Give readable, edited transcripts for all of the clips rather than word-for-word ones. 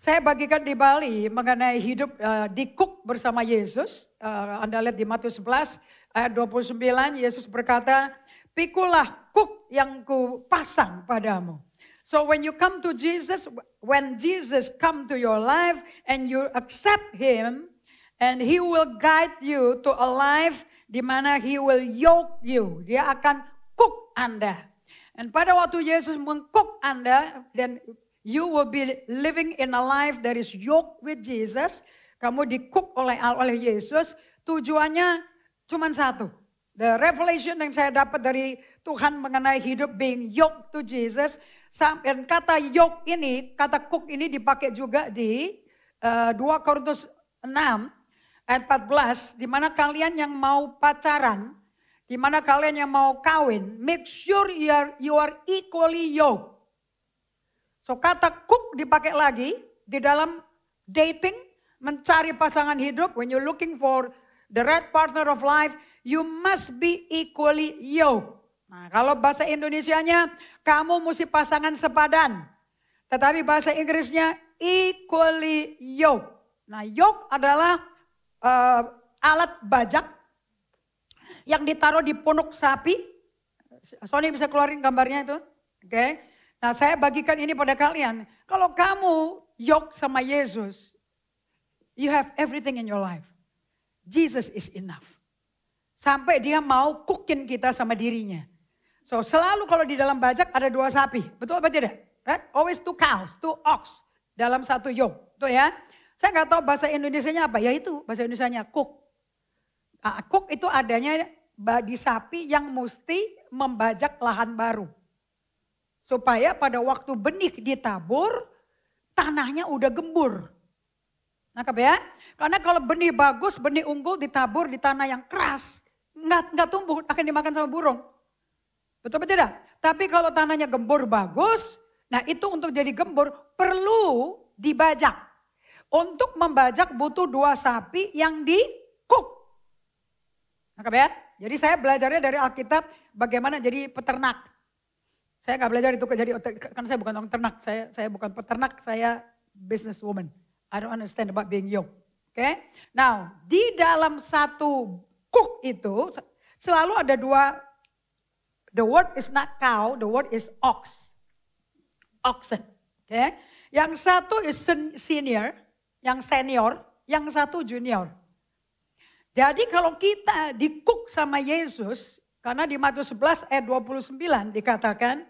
Saya bagikan di Bali mengenai hidup di Cook bersama Yesus. Anda lihat di Matius 11 ayat 29, Yesus berkata, "Pikulah Cook yang ku pasang padamu." So when you come to Jesus, when Jesus come to your life and you accept Him, and He will guide you to a life di mana He will yoke you. Dia akan cook Anda. Dan pada waktu Yesus meng-cook Anda, dan you will be living in a life that is yoked with Jesus. Kamu di-cook oleh Yesus. Tujuannya cuma satu. The revelation yang saya dapat dari Tuhan mengenai hidup being yoked to Jesus. Dan kata yoke ini, kata cook ini dipakai juga di 2 Korintus 6 ayat 14. Di mana kalian yang mau pacaran, di mana kalian yang mau kawin, make sure you are equally yoked. So kata cook dipakai lagi di dalam dating, mencari pasangan hidup. When you're looking for the right partner of life, you must be equally yoked. Nah, kalau bahasa Indonesianya, kamu mesti pasangan sepadan. Tetapi bahasa Inggrisnya equally yoked. Nah, yoke adalah alat bajak yang ditaruh di punuk sapi. Sony bisa keluarin gambarnya itu. Oke. Nah, saya bagikan ini pada kalian. Kalau kamu yoke sama Yesus, you have everything in your life. Jesus is enough. Sampai dia mau cookin kita sama dirinya. So selalu kalau di dalam bajak ada 2 sapi. Betul apa tidak? Right? Always 2 cows, 2 ox dalam satu yoke. Betul ya? Saya nggak tahu bahasa Indonesianya apa. Ya itu bahasa Indonesianya cook. Cook itu adanya di sapi yang mesti membajak lahan baru. Supaya pada waktu benih ditabur, tanahnya udah gembur. Nangkep ya? Karena kalau benih bagus, benih unggul ditabur di tanah yang keras, nggak tumbuh, akan dimakan sama burung. Betul betul tidak? Tapi kalau tanahnya gembur bagus, nah itu untuk jadi gembur perlu dibajak. Untuk membajak butuh 2 sapi yang di-cook. Nangkep ya? Jadi saya belajarnya dari Alkitab bagaimana jadi peternak. Saya nggak belajar itu jadi, karena saya bukan orang ternak, saya bukan peternak, saya businesswoman. I don't understand about being yoked. Okay? Now, di dalam satu cook itu selalu ada 2. The word is not cow, the word is ox. Oxen. Okay? Yang satu is senior, yang senior, yang satu junior. Jadi kalau kita di-cook sama Yesus, karena di Matius 11 ayat 29 dikatakan,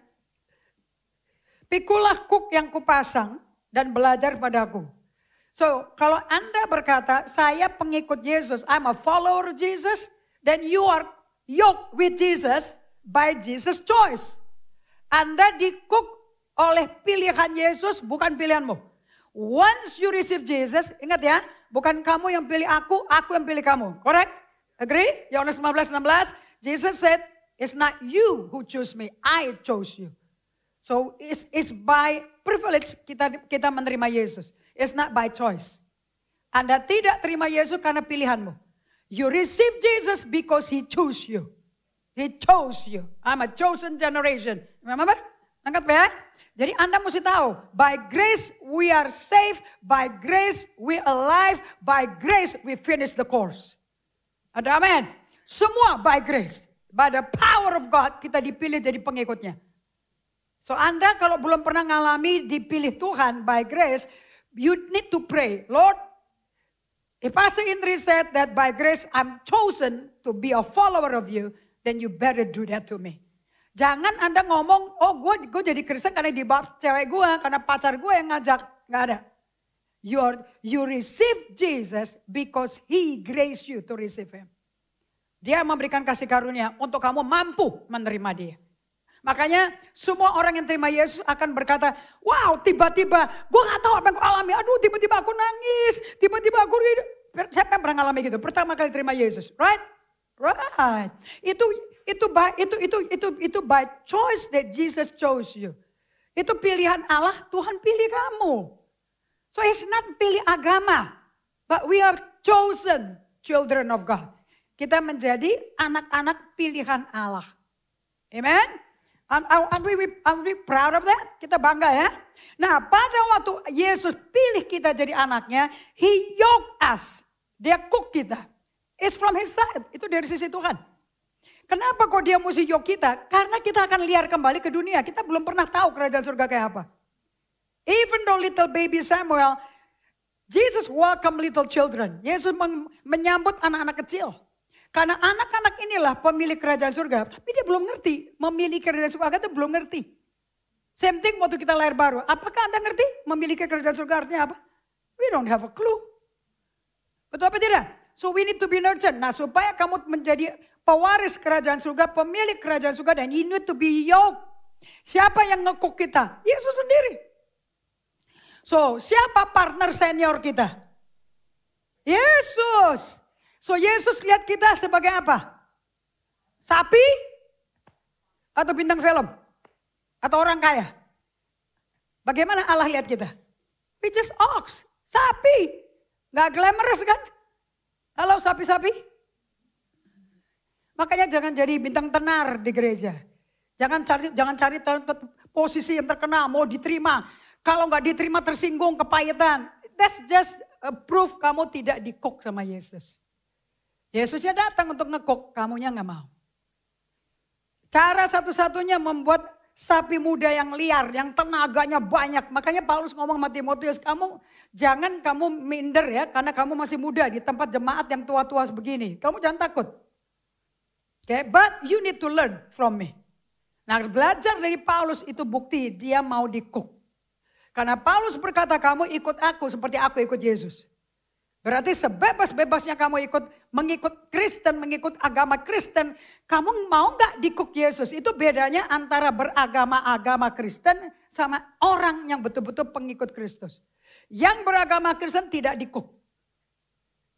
"Pikulah cook yang kupasang dan belajar padaku." So kalau Anda berkata, saya pengikut Yesus, I'm a follower of Jesus, then you are yoked with Jesus by Jesus' choice. Anda di-cook oleh pilihan Yesus, bukan pilihanmu. Once you receive Jesus, ingat ya, bukan kamu yang pilih aku yang pilih kamu. Correct? Agree? Yohanes 15:16, Jesus said, it's not you who choose me, I chose you. So it's by privilege kita menerima Yesus. It's not by choice. Anda tidak terima Yesus karena pilihanmu. You receive Jesus because He chose you. He chose you. I'm a chosen generation. Remember? Angkat ya? Jadi Anda mesti tahu, by grace we are saved, by grace we alive, by grace we finish the course. Ada amin? Semua by grace. By the power of God kita dipilih jadi pengikutnya. So Anda kalau belum pernah ngalami dipilih Tuhan by grace, you need to pray. Lord, if Pastor Indri said that by grace I'm chosen to be a follower of you, then you better do that to me. Jangan Anda ngomong, oh gue jadi Kristen karena dibawa cewek gue, karena pacar gue yang ngajak. Nggak ada. You receive Jesus because He graced you to receive Him. Dia memberikan kasih karunia untuk kamu mampu menerima Dia. Makanya semua orang yang terima Yesus akan berkata, wow tiba-tiba gue gak tahu apa yang gue alami. Aduh tiba-tiba aku nangis, tiba-tiba aku hidup. Siapa yang pernah ngalami gitu? Pertama kali terima Yesus, right? Right. Itu by choice that Jesus chose you. Itu pilihan Allah, Tuhan pilih kamu. So it's not pilih agama, but we are chosen children of God. Kita menjadi anak-anak pilihan Allah. Amen. I'm really proud of that. Kita bangga ya. Nah, pada waktu Yesus pilih kita jadi anaknya, He yoked us. Dia cook kita. It's from His side. Itu dari sisi Tuhan. Kenapa kok dia mesti yoke kita? Karena kita akan liar kembali ke dunia. Kita belum pernah tahu kerajaan surga kayak apa. Even though little baby Samuel, Jesus welcome little children. Yesus menyambut anak-anak kecil. Karena anak-anak inilah pemilik kerajaan surga. Tapi dia belum ngerti. Memiliki kerajaan surga itu belum ngerti. Same thing waktu kita lahir baru. Apakah Anda ngerti memiliki kerajaan surga artinya apa? We don't have a clue. Betul apa tidak? So we need to be nurtured. Nah, supaya kamu menjadi pewaris kerajaan surga, pemilik kerajaan surga, dan you need to be yoked. Siapa yang ngekuk kita? Yesus sendiri. So, siapa partner senior kita? Yesus. So, Yesus lihat kita sebagai apa? Sapi? Atau bintang film? Atau orang kaya? Bagaimana Allah lihat kita? We just ox, sapi. Gak glamorous kan? Halo sapi-sapi? Makanya jangan jadi bintang tenar di gereja. Jangan cari posisi yang terkenal, mau diterima. Kalau nggak diterima tersinggung, kepahitan. That's just a proof kamu tidak di-cook sama Yesus. Yesusnya datang untuk nge-cook, kamunya nggak mau. Cara satu-satunya membuat sapi muda yang liar, yang tenaganya banyak. Makanya Paulus ngomong sama Timotius, jangan kamu minder ya, karena kamu masih muda di tempat jemaat yang tua-tua begini. Kamu jangan takut. Okay, but you need to learn from me. Nah, belajar dari Paulus itu bukti dia mau di-cook. Karena Paulus berkata, kamu ikut aku seperti aku ikut Yesus. Berarti sebebas-bebasnya kamu mengikut Kristen, mengikut agama Kristen, kamu mau gak di-cook Yesus? Itu bedanya antara beragama-agama Kristen sama orang yang betul-betul pengikut Kristus. Yang beragama Kristen tidak di-cook.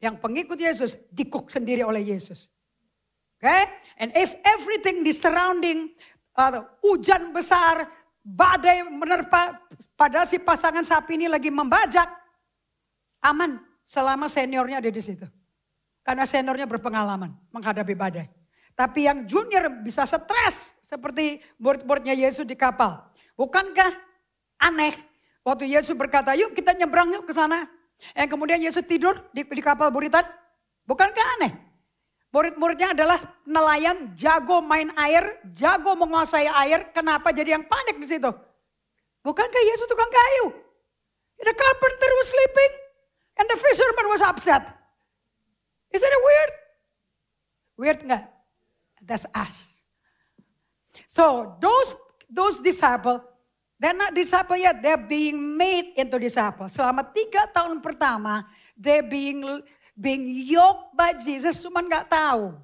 Yang pengikut Yesus di-cook sendiri oleh Yesus. Okay? And if everything di surrounding, hujan besar, badai menerpa, padahal si pasangan sapi ini lagi membajak, aman selama seniornya ada di situ. Karena seniornya berpengalaman menghadapi badai. Tapi yang junior bisa stres seperti murid-muridnya Yesus di kapal. Bukankah aneh waktu Yesus berkata, yuk kita nyebrang yuk ke sana. Yang kemudian Yesus tidur di kapal buritan. Bukankah aneh? Murid-muridnya adalah nelayan, jago main air, jago menguasai air. Kenapa jadi yang panik di situ? Bukankah Yesus tukang kayu? The carpenter was sleeping and the fisherman was upset. Is that weird? Weird enggak? That's us. So those disciples, they're not disciples yet. They're being made into disciples. Selama 3 tahun pertama, they're being yoked by Jesus, cuman gak tahu.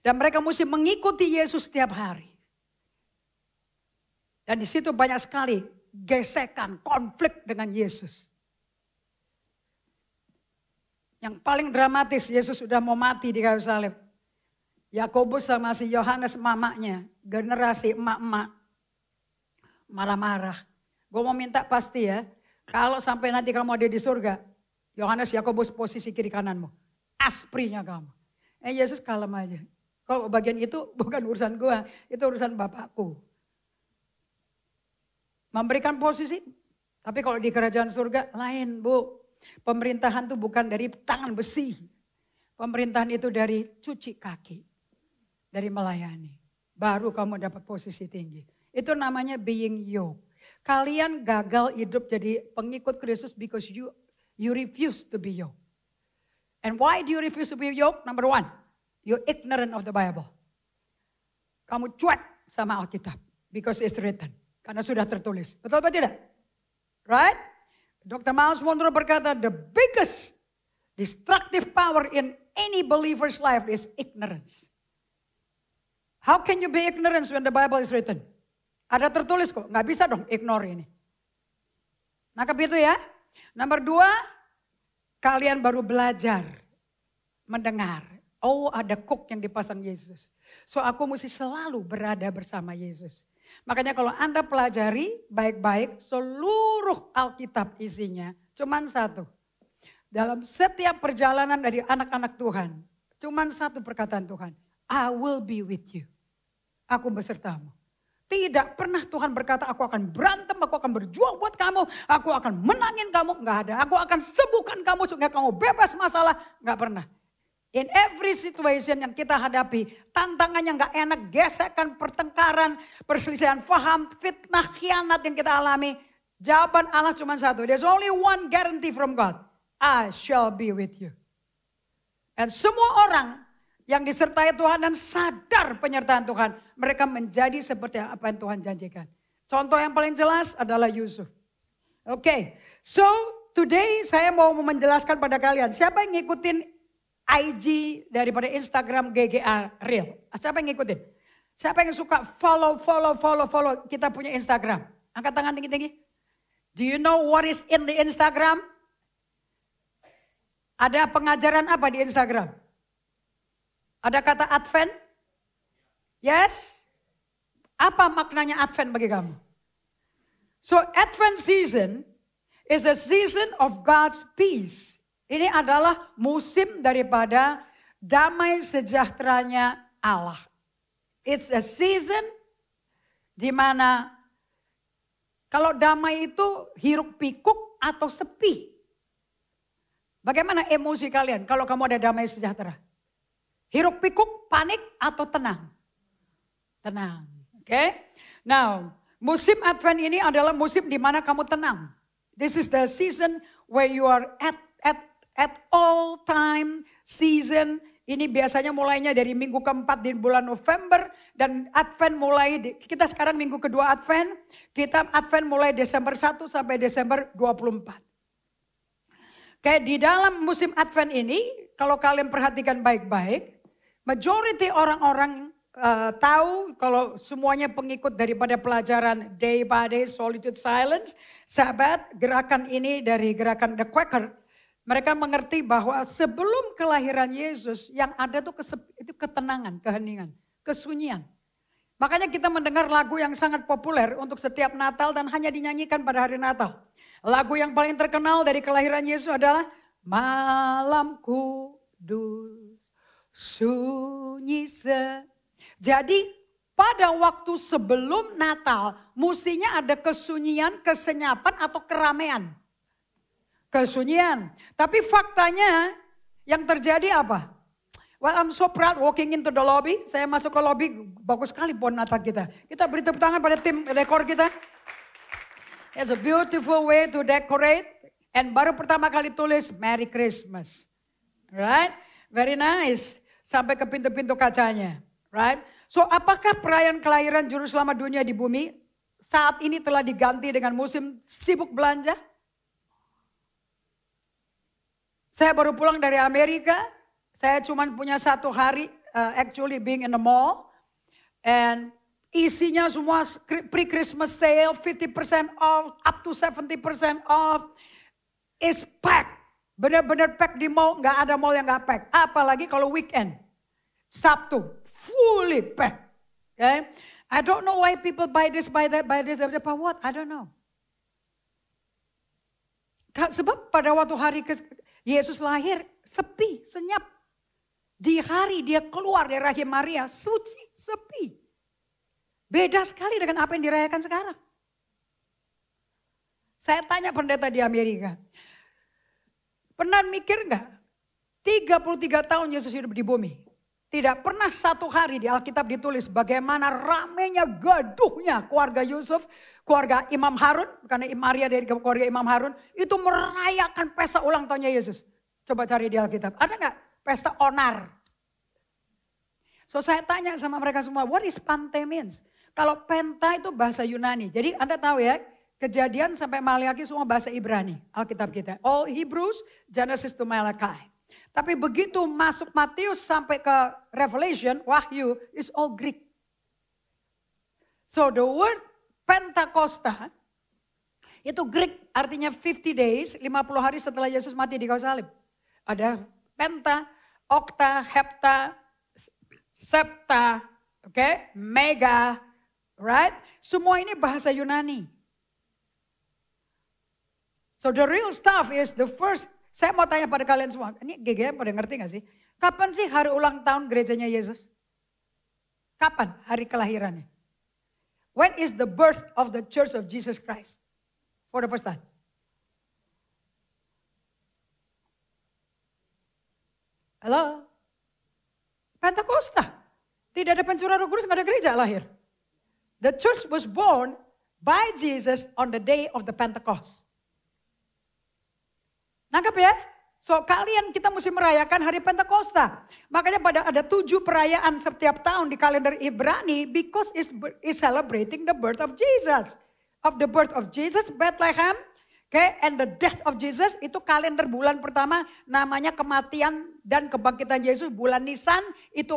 Dan mereka mesti mengikuti Yesus setiap hari. Dan di situ banyak sekali gesekan, konflik dengan Yesus. Yang paling dramatis, Yesus sudah mau mati di kayu salib. Yakobus sama si Yohanes mamanya, generasi emak-emak, marah-marah. Gue mau minta pasti ya, kalau sampai nanti kamu ada di surga, Yohanes, Yakobus posisi kiri kananmu. Asprinya kamu. Yesus kalem aja. Kalau bagian itu bukan urusan gue, itu urusan Bapakku. Memberikan posisi, tapi kalau di kerajaan surga lain bu. Pemerintahan itu bukan dari tangan besi. Pemerintahan itu dari cuci kaki. Dari melayani. Baru kamu dapat posisi tinggi. Itu namanya being yoked. Kalian gagal hidup jadi pengikut Kristus because you refuse to be yoked. And why do you refuse to be yoked? Number 1, you're ignorant of the Bible. Kamu cuek sama Alkitab. Because it's written. Karena sudah tertulis. Betul atau tidak? Right? Dr. Miles Monroe berkata, the biggest destructive power in any believer's life is ignorance. How can you be ignorant when the Bible is written? Ada tertulis kok, nggak bisa dong ignore ini. Nangkep itu ya. Nomor 2, kalian baru belajar mendengar. Oh, ada cook yang dipasang Yesus. So aku mesti selalu berada bersama Yesus. Makanya kalau Anda pelajari baik-baik seluruh Alkitab isinya cuman satu. Dalam setiap perjalanan dari anak-anak Tuhan, cuman satu perkataan Tuhan. I will be with you. Aku besertamu. Tidak pernah Tuhan berkata, aku akan berantem, aku akan berjuang buat kamu, aku akan menangin kamu. Enggak ada. Aku akan sembuhkan kamu sehingga kamu bebas masalah. Enggak pernah. In every situation yang kita hadapi, tantangannya enggak enak, gesekan, pertengkaran, perselisihan faham, fitnah, khianat yang kita alami. Jawaban Allah cuma satu. There's only one guarantee from God. I shall be with you. Dan semua orang yang disertai Tuhan dan sadar penyertaan Tuhan, mereka menjadi seperti apa yang Tuhan janjikan. Contoh yang paling jelas adalah Yusuf. Oke, so today saya mau menjelaskan pada kalian, siapa yang ngikutin IG daripada Instagram GGA Real? Siapa yang ngikutin? Siapa yang suka follow kita punya Instagram? Angkat tangan tinggi-tinggi. Do you know what is in the Instagram? Ada pengajaran apa di Instagram? Ada kata Advent? Yes? Apa maknanya Advent bagi kamu? So Advent season is the season of God's peace. Ini adalah musim daripada damai sejahteranya Allah. It's a season di mana kalau damai itu hiruk pikuk atau sepi. Bagaimana emosi kalian kalau kamu ada damai sejahtera? Hiruk pikuk, panik atau tenang? Tenang. Oke. Now, musim Advent ini adalah musim di mana kamu tenang. This is the season where you are at all time season. Ini biasanya mulainya dari minggu keempat di bulan November. Dan Advent mulai, kita sekarang minggu kedua Advent. Kita Advent mulai Desember 1 sampai Desember 24. Kayak di dalam musim Advent ini, kalau kalian perhatikan baik-baik, majority orang-orang tahu kalau semuanya pengikut daripada pelajaran Day by Day, Solitude Silence, sahabat, gerakan ini dari gerakan The Quaker, mereka mengerti bahwa sebelum kelahiran Yesus yang ada tuh itu ketenangan, keheningan, kesunyian. Makanya kita mendengar lagu yang sangat populer untuk setiap Natal dan hanya dinyanyikan pada hari Natal. Lagu yang paling terkenal dari kelahiran Yesus adalah Malam Kudus Sunyi Jadi pada waktu sebelum Natal mestinya ada kesunyian, kesenyapan atau keramaian. Kesunyian. Tapi faktanya yang terjadi apa? Well, I'm so proud walking into the lobby. Saya masuk ke lobby, bagus sekali pohon Natal kita. Kita beri tepuk tangan pada tim dekor kita. It's a beautiful way to decorate. And baru pertama kali tulis Merry Christmas. Right? Very nice. Sampai ke pintu-pintu kacanya. Right? So apakah perayaan kelahiran Juru Selamat dunia di bumi saat ini telah diganti dengan musim sibuk belanja? Saya baru pulang dari Amerika. Saya cuma punya 1 hari actually being in the mall. And isinya semua pre-Christmas sale, 50% off, up to 70% off. Is packed. Benar-benar packed di mall, nggak ada mall yang nggak packed. Apalagi kalau weekend. Sabtu, fully packed. Okay? I don't know why people buy this, buy that, buy this, but what? I don't know. Sebab pada waktu hari Yesus lahir, sepi, senyap. Di hari dia keluar dari rahim Maria, suci, sepi. Beda sekali dengan apa yang dirayakan sekarang. Saya tanya pendeta di Amerika. Pernah mikir enggak? 33 tahun Yesus hidup di bumi. Tidak pernah 1 hari di Alkitab ditulis bagaimana ramainya gaduhnya keluarga Yusuf, keluarga Imam Harun. Karena Maria dari keluarga Imam Harun itu merayakan pesta ulang tahunnya Yesus. Coba cari di Alkitab. Ada enggak pesta onar? So saya tanya sama mereka semua, what is Pante means? Kalau penta itu bahasa Yunani. Jadi Anda tahu ya, Kejadian sampai Maliaki semua bahasa Ibrani, Alkitab kita. All Hebrews, Genesis to Malachi. Tapi begitu masuk Matius sampai ke Revelation, Wahyu, is all Greek. So the word Pentakosta, itu Greek artinya 50 days, 50 hari setelah Yesus mati di kayu salib. Ada penta, okta, hepta, septa, okay, mega, right? Semua ini bahasa Yunani. So the real stuff is the first, saya mau tanya pada kalian semua, ini GGM pada ngerti gak sih? Kapan sih hari ulang tahun gerejanya Yesus? Kapan hari kelahirannya? When is the birth of the Church of Jesus Christ? For the first time. Halo? Pentakosta. Tidak ada pencurahan Roh Kudus, nggak ada gereja lahir. The church was born by Jesus on the day of the Pentecost. Nangkap ya? So kalian kita mesti merayakan hari Pentakosta. Makanya ada 7 perayaan setiap tahun di kalender Ibrani because it's celebrating the birth of Jesus. Of the birth of Jesus, Bethlehem. Okay, and the death of Jesus itu kalender bulan pertama namanya kematian dan kebangkitan Yesus. Bulan Nisan itu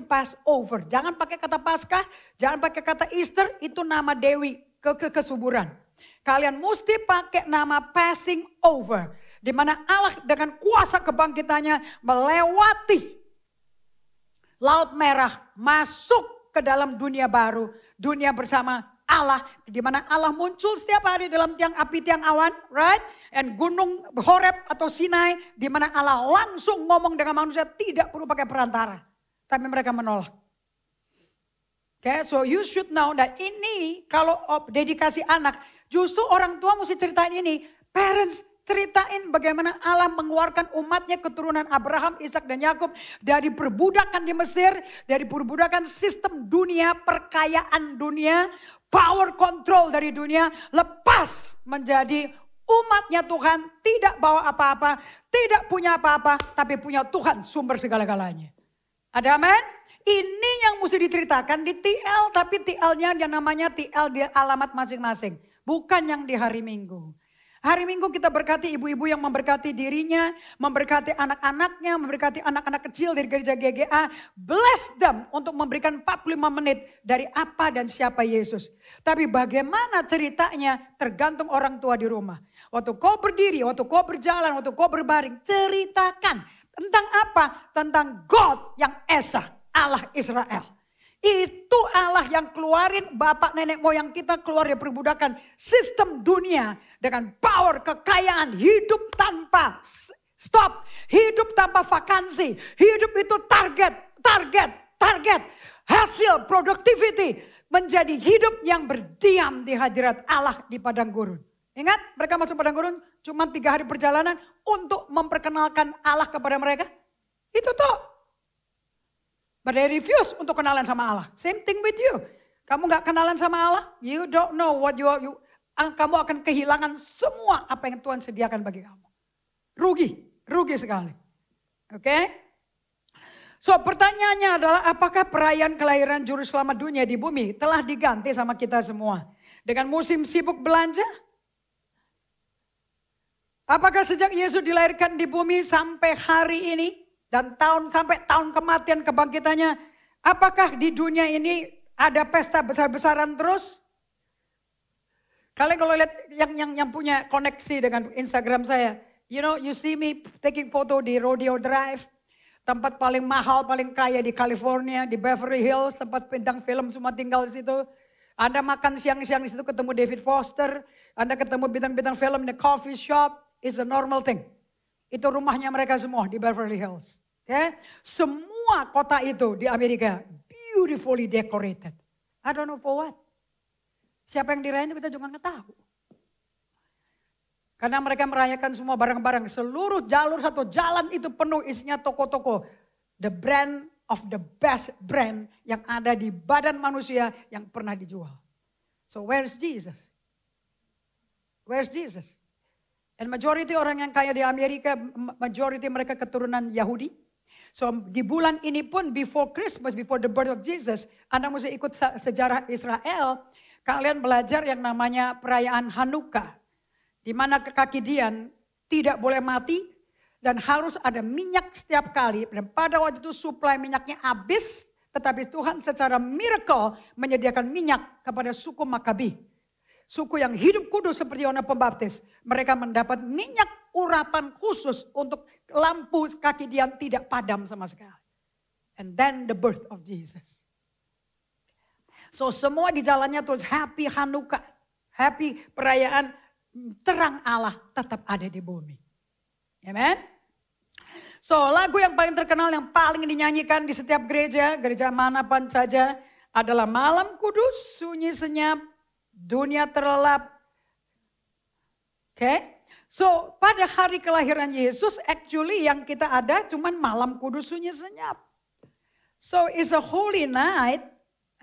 Passover. Jangan pakai kata Paskah, jangan pakai kata Easter, itu nama Dewi kesuburan. Kalian mesti pakai nama passing over. Di mana Allah dengan kuasa kebangkitannya melewati Laut Merah masuk ke dalam dunia baru, dunia bersama Allah, di mana Allah muncul setiap hari dalam tiang api, tiang awan, right? And gunung Horeb atau Sinai, di mana Allah langsung ngomong dengan manusia, tidak perlu pakai perantara. Tapi mereka menolak. Okay, so you should know that ini kalau dedikasi anak, justru orang tua mesti ceritain ini. Parents, ceritain bagaimana Allah mengeluarkan umatnya keturunan Abraham, Ishak dan Yakub dari perbudakan di Mesir, dari perbudakan sistem dunia, perkayaan dunia, power control dari dunia, lepas menjadi umatnya Tuhan, tidak bawa apa-apa, tidak punya apa-apa, tapi punya Tuhan sumber segala-galanya. Ada amin? Ini yang mesti diceritakan di TL, tapi TL-nya yang namanya TL di alamat masing-masing. Bukan yang di hari Minggu. Hari Minggu kita berkati ibu-ibu yang memberkati dirinya, memberkati anak-anaknya, memberkati anak-anak kecil dari gereja GGA. Bless them untuk memberikan 45 menit dari apa dan siapa Yesus. Tapi bagaimana ceritanya tergantung orang tua di rumah. Waktu kau berdiri, waktu kau berjalan, waktu kau berbaring, ceritakan tentang apa? Tentang God yang Esa, Allah Israel. Itu Allah yang keluarin bapak nenek moyang kita keluar dari perbudakan sistem dunia dengan power, kekayaan, hidup tanpa stop, hidup tanpa vakansi, hidup itu target, hasil, productivity, menjadi hidup yang berdiam di hadirat Allah di padang gurun. Ingat mereka masuk padang gurun cuma 3 hari perjalanan untuk memperkenalkan Allah kepada mereka. Itu tuh. But they refuse untuk kenalan sama Allah. Same thing with you. Kamu gak kenalan sama Allah, you don't know what kamu akan kehilangan semua apa yang Tuhan sediakan bagi kamu. Rugi sekali. Oke? So pertanyaannya adalah apakah perayaan kelahiran Juru Selamat dunia di bumi telah diganti sama kita semua? Dengan musim sibuk belanja? Apakah sejak Yesus dilahirkan di bumi sampai hari ini? Dan sampai tahun kematian kebangkitannya, apakah di dunia ini ada pesta besar-besaran terus? Kalian kalau lihat yang punya koneksi dengan Instagram saya, you see me taking photo di Rodeo Drive, tempat paling mahal, paling kaya di California, di Beverly Hills, tempat bintang film semua tinggal di situ. Anda makan siang-siang di situ ketemu David Foster, Anda ketemu bintang-bintang film di coffee shop, it's a normal thing. Itu rumahnya mereka semua di Beverly Hills. Okay? Semua kota itu di Amerika beautifully decorated. I don't know for what. Siapa yang dirayain kita juga nggak tahu. Karena mereka merayakan semua barang-barang. Seluruh jalur satu jalan itu penuh isinya toko-toko. The brand of the best brand yang ada di badan manusia yang pernah dijual. So where's Jesus? Where's Jesus? And majority orang yang kaya di Amerika, majority mereka keturunan Yahudi. So di bulan ini pun before Christmas, before the birth of Jesus, Anda mesti ikut sejarah Israel. Kalian belajar yang namanya perayaan Hanukkah. Di mana kaki Dian tidak boleh mati dan harus ada minyak setiap kali. Dan pada waktu itu suplai minyaknya habis, tetapi Tuhan secara miracle menyediakan minyak kepada suku Makabi. Suku yang hidup kudus seperti Yohanes Pembaptis. Mereka mendapat minyak urapan khusus untuk lampu kaki Dian tidak padam sama sekali. And then the birth of Jesus. So semua di jalannya terus happy Hanukkah. Happy perayaan terang Allah tetap ada di bumi. Amen. So lagu yang paling terkenal yang paling dinyanyikan di setiap gereja, gereja manapun saja adalah malam kudus, sunyi senyap, dunia terlelap. Oke? So pada hari kelahiran Yesus, actually yang kita ada cuman malam kudus sunyi senyap. So it's a holy night.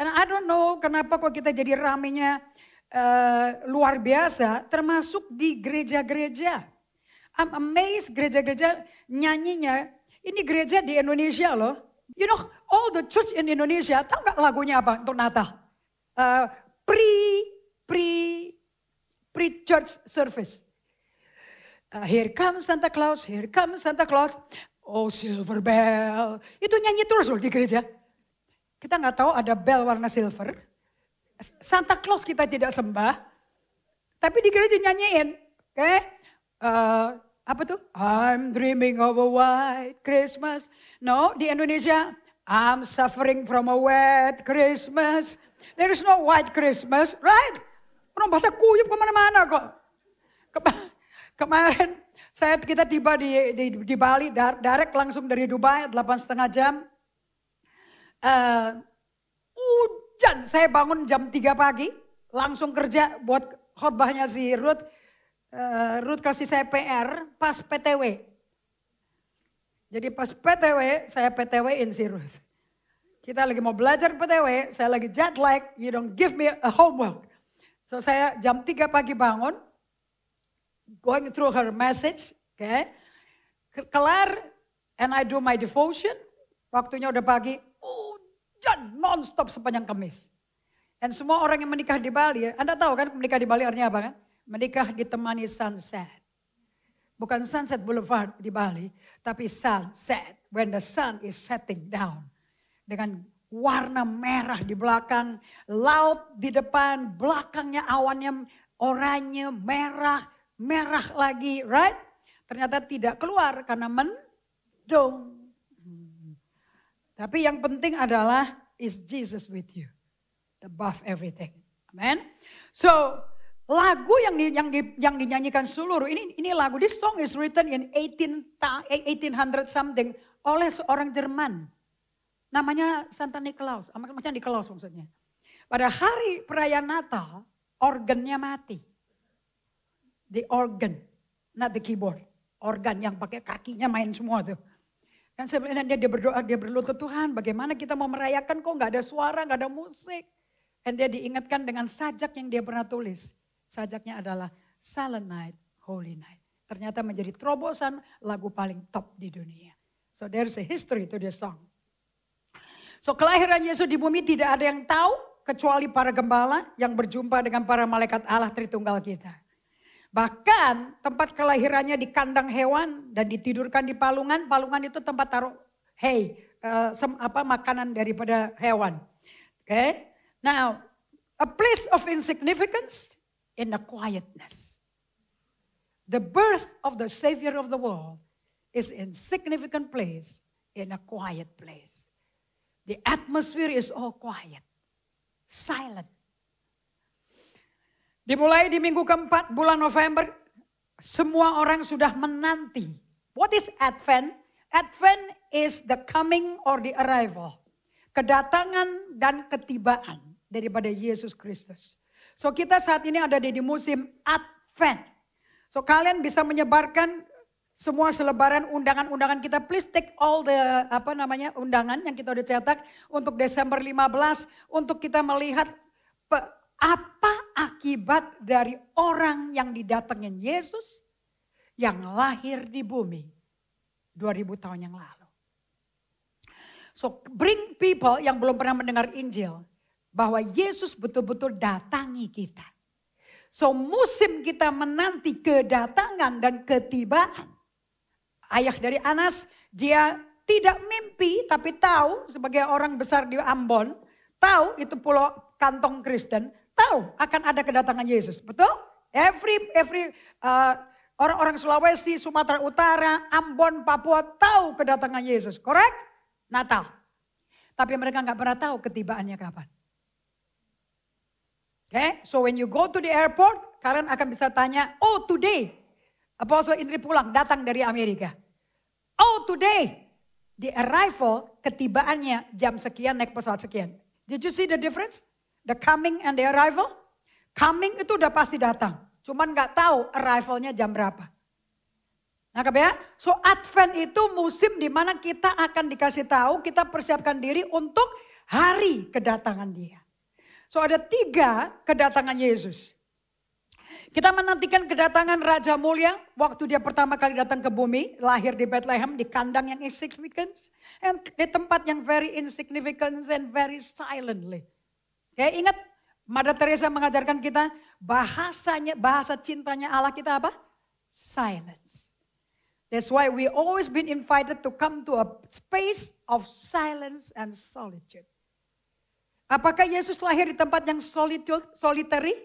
And I don't know kenapa kok kita jadi ramenya luar biasa, termasuk di gereja-gereja. I'm amazed gereja-gereja nyanyinya. Ini gereja di Indonesia loh. You know, all the church in Indonesia, tahu gak lagunya apa untuk Natal? Pre-church service. Here comes Santa Claus, here comes Santa Claus. Oh silver bell. Itu nyanyi terus loh di gereja. Kita gak tahu ada bell warna silver. Santa Claus kita tidak sembah. Tapi di gereja nyanyiin. Oke. Apa tuh? I'm dreaming of a white Christmas. No, di Indonesia, I'm suffering from a wet Christmas. There is no white Christmas, right? Orang bahasa kuyup kemana-mana kok. Kemarin kita tiba di Bali, direct langsung dari Dubai, 8,5 jam. Hujan, saya bangun jam 3 pagi, langsung kerja buat khotbahnya si Ruth. Ruth kasih saya PR pas PTW. Jadi pas PTW, saya PTW-in si Ruth. Kita lagi mau belajar PTW, saya lagi jet lag, you don't give me a homework. So saya jam 3 pagi bangun, going through her message, okay. Kelar, and I do my devotion, waktunya udah pagi, hujan non-stop sepanjang Kamis. Dan semua orang yang menikah di Bali, Anda tahu kan menikah di Bali artinya apa kan? Menikah ditemani sunset. Bukan Sunset Boulevard di Bali, tapi sunset. When the sun is setting down. Dengan warna merah di belakang, laut di depan, belakangnya awannya oranye, merah, merah lagi, right? Ternyata tidak keluar karena mendung. Tapi yang penting adalah, is Jesus with you? Above everything. Amen. So, lagu yang dinyanyikan seluruh, ini lagu, this song is written in 1800 something oleh seorang Jerman. Namanya Santa Niklaus, macam Niklaus maksudnya. Pada hari perayaan Natal, organnya mati. The organ, not the keyboard. Organ yang pakai kakinya main semua tuh. Dan sebenarnya dia berdoa, dia berlutut, Tuhan bagaimana kita mau merayakan kok gak ada suara, gak ada musik. Dan dia diingatkan dengan sajak yang dia pernah tulis. Sajaknya adalah Silent Night, Holy Night. Ternyata menjadi terobosan lagu paling top di dunia. So there's a history to this song. So kelahiran Yesus di bumi tidak ada yang tahu kecuali para gembala yang berjumpa dengan para malaikat Allah Tritunggal kita. Bahkan tempat kelahirannya di kandang hewan dan ditidurkan di palungan. Palungan itu tempat taruh makanan daripada hewan. Okay? Now, a place of insignificance in the quietness. The birth of the Savior of the world is in insignificant place in a quiet place. The atmosphere is all quiet, silent. Dimulai di minggu keempat bulan November, semua orang sudah menanti. What is Advent? Advent is the coming or the arrival. Kedatangan dan ketibaan daripada Yesus Kristus. So kita saat ini ada di musim Advent. So kalian bisa menyebarkan semua selebaran undangan-undangan kita. Please take all the undangan yang kita udah cetak untuk Desember 15. Untuk kita melihat apa akibat dari orang yang didatengin Yesus yang lahir di bumi 2000 tahun yang lalu. So bring people yang belum pernah mendengar Injil. Bahwa Yesus betul-betul datangi kita. So musim kita menanti kedatangan dan ketibaan. Ayah dari Anas, dia tidak mimpi tapi tahu sebagai orang besar di Ambon. Tahu itu pulau kantong Kristen. Tahu akan ada kedatangan Yesus. Betul? Orang-orang Sulawesi, Sumatera Utara, Ambon, Papua tahu kedatangan Yesus. Correct? Natal. Tapi mereka gak pernah tahu ketibaannya kapan. Okay, so when you go to the airport, kalian akan bisa tanya, oh today, Apostle Indri pulang, datang dari Amerika. Oh today, the arrival, ketibaannya jam sekian naik pesawat sekian. Did you see the difference? The coming and the arrival. Coming itu udah pasti datang. Cuman gak tahu arrivalnya jam berapa. Nangkap ya? So Advent itu musim di mana kita akan dikasih tahu, kita persiapkan diri untuk hari kedatangan dia. So ada 3 kedatangan Yesus. Kita menantikan kedatangan Raja Mulia waktu dia pertama kali datang ke bumi, lahir di Bethlehem di kandang yang insignificant, and di tempat yang very insignificant and very silently. Oke, ingat Mother Teresa mengajarkan kita bahasa cintanya Allah kita apa? Silence. That's why we always been invited to come to a space of silence and solitude. Apakah Yesus lahir di tempat yang solitary?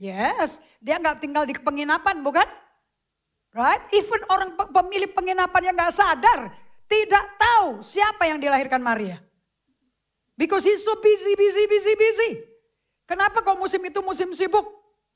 Yes, dia nggak tinggal di penginapan, bukan? Right? Even orang pemilik penginapan yang nggak sadar, tidak tahu siapa yang dilahirkan Maria. Because he's so busy. Kenapa kalau musim itu musim sibuk?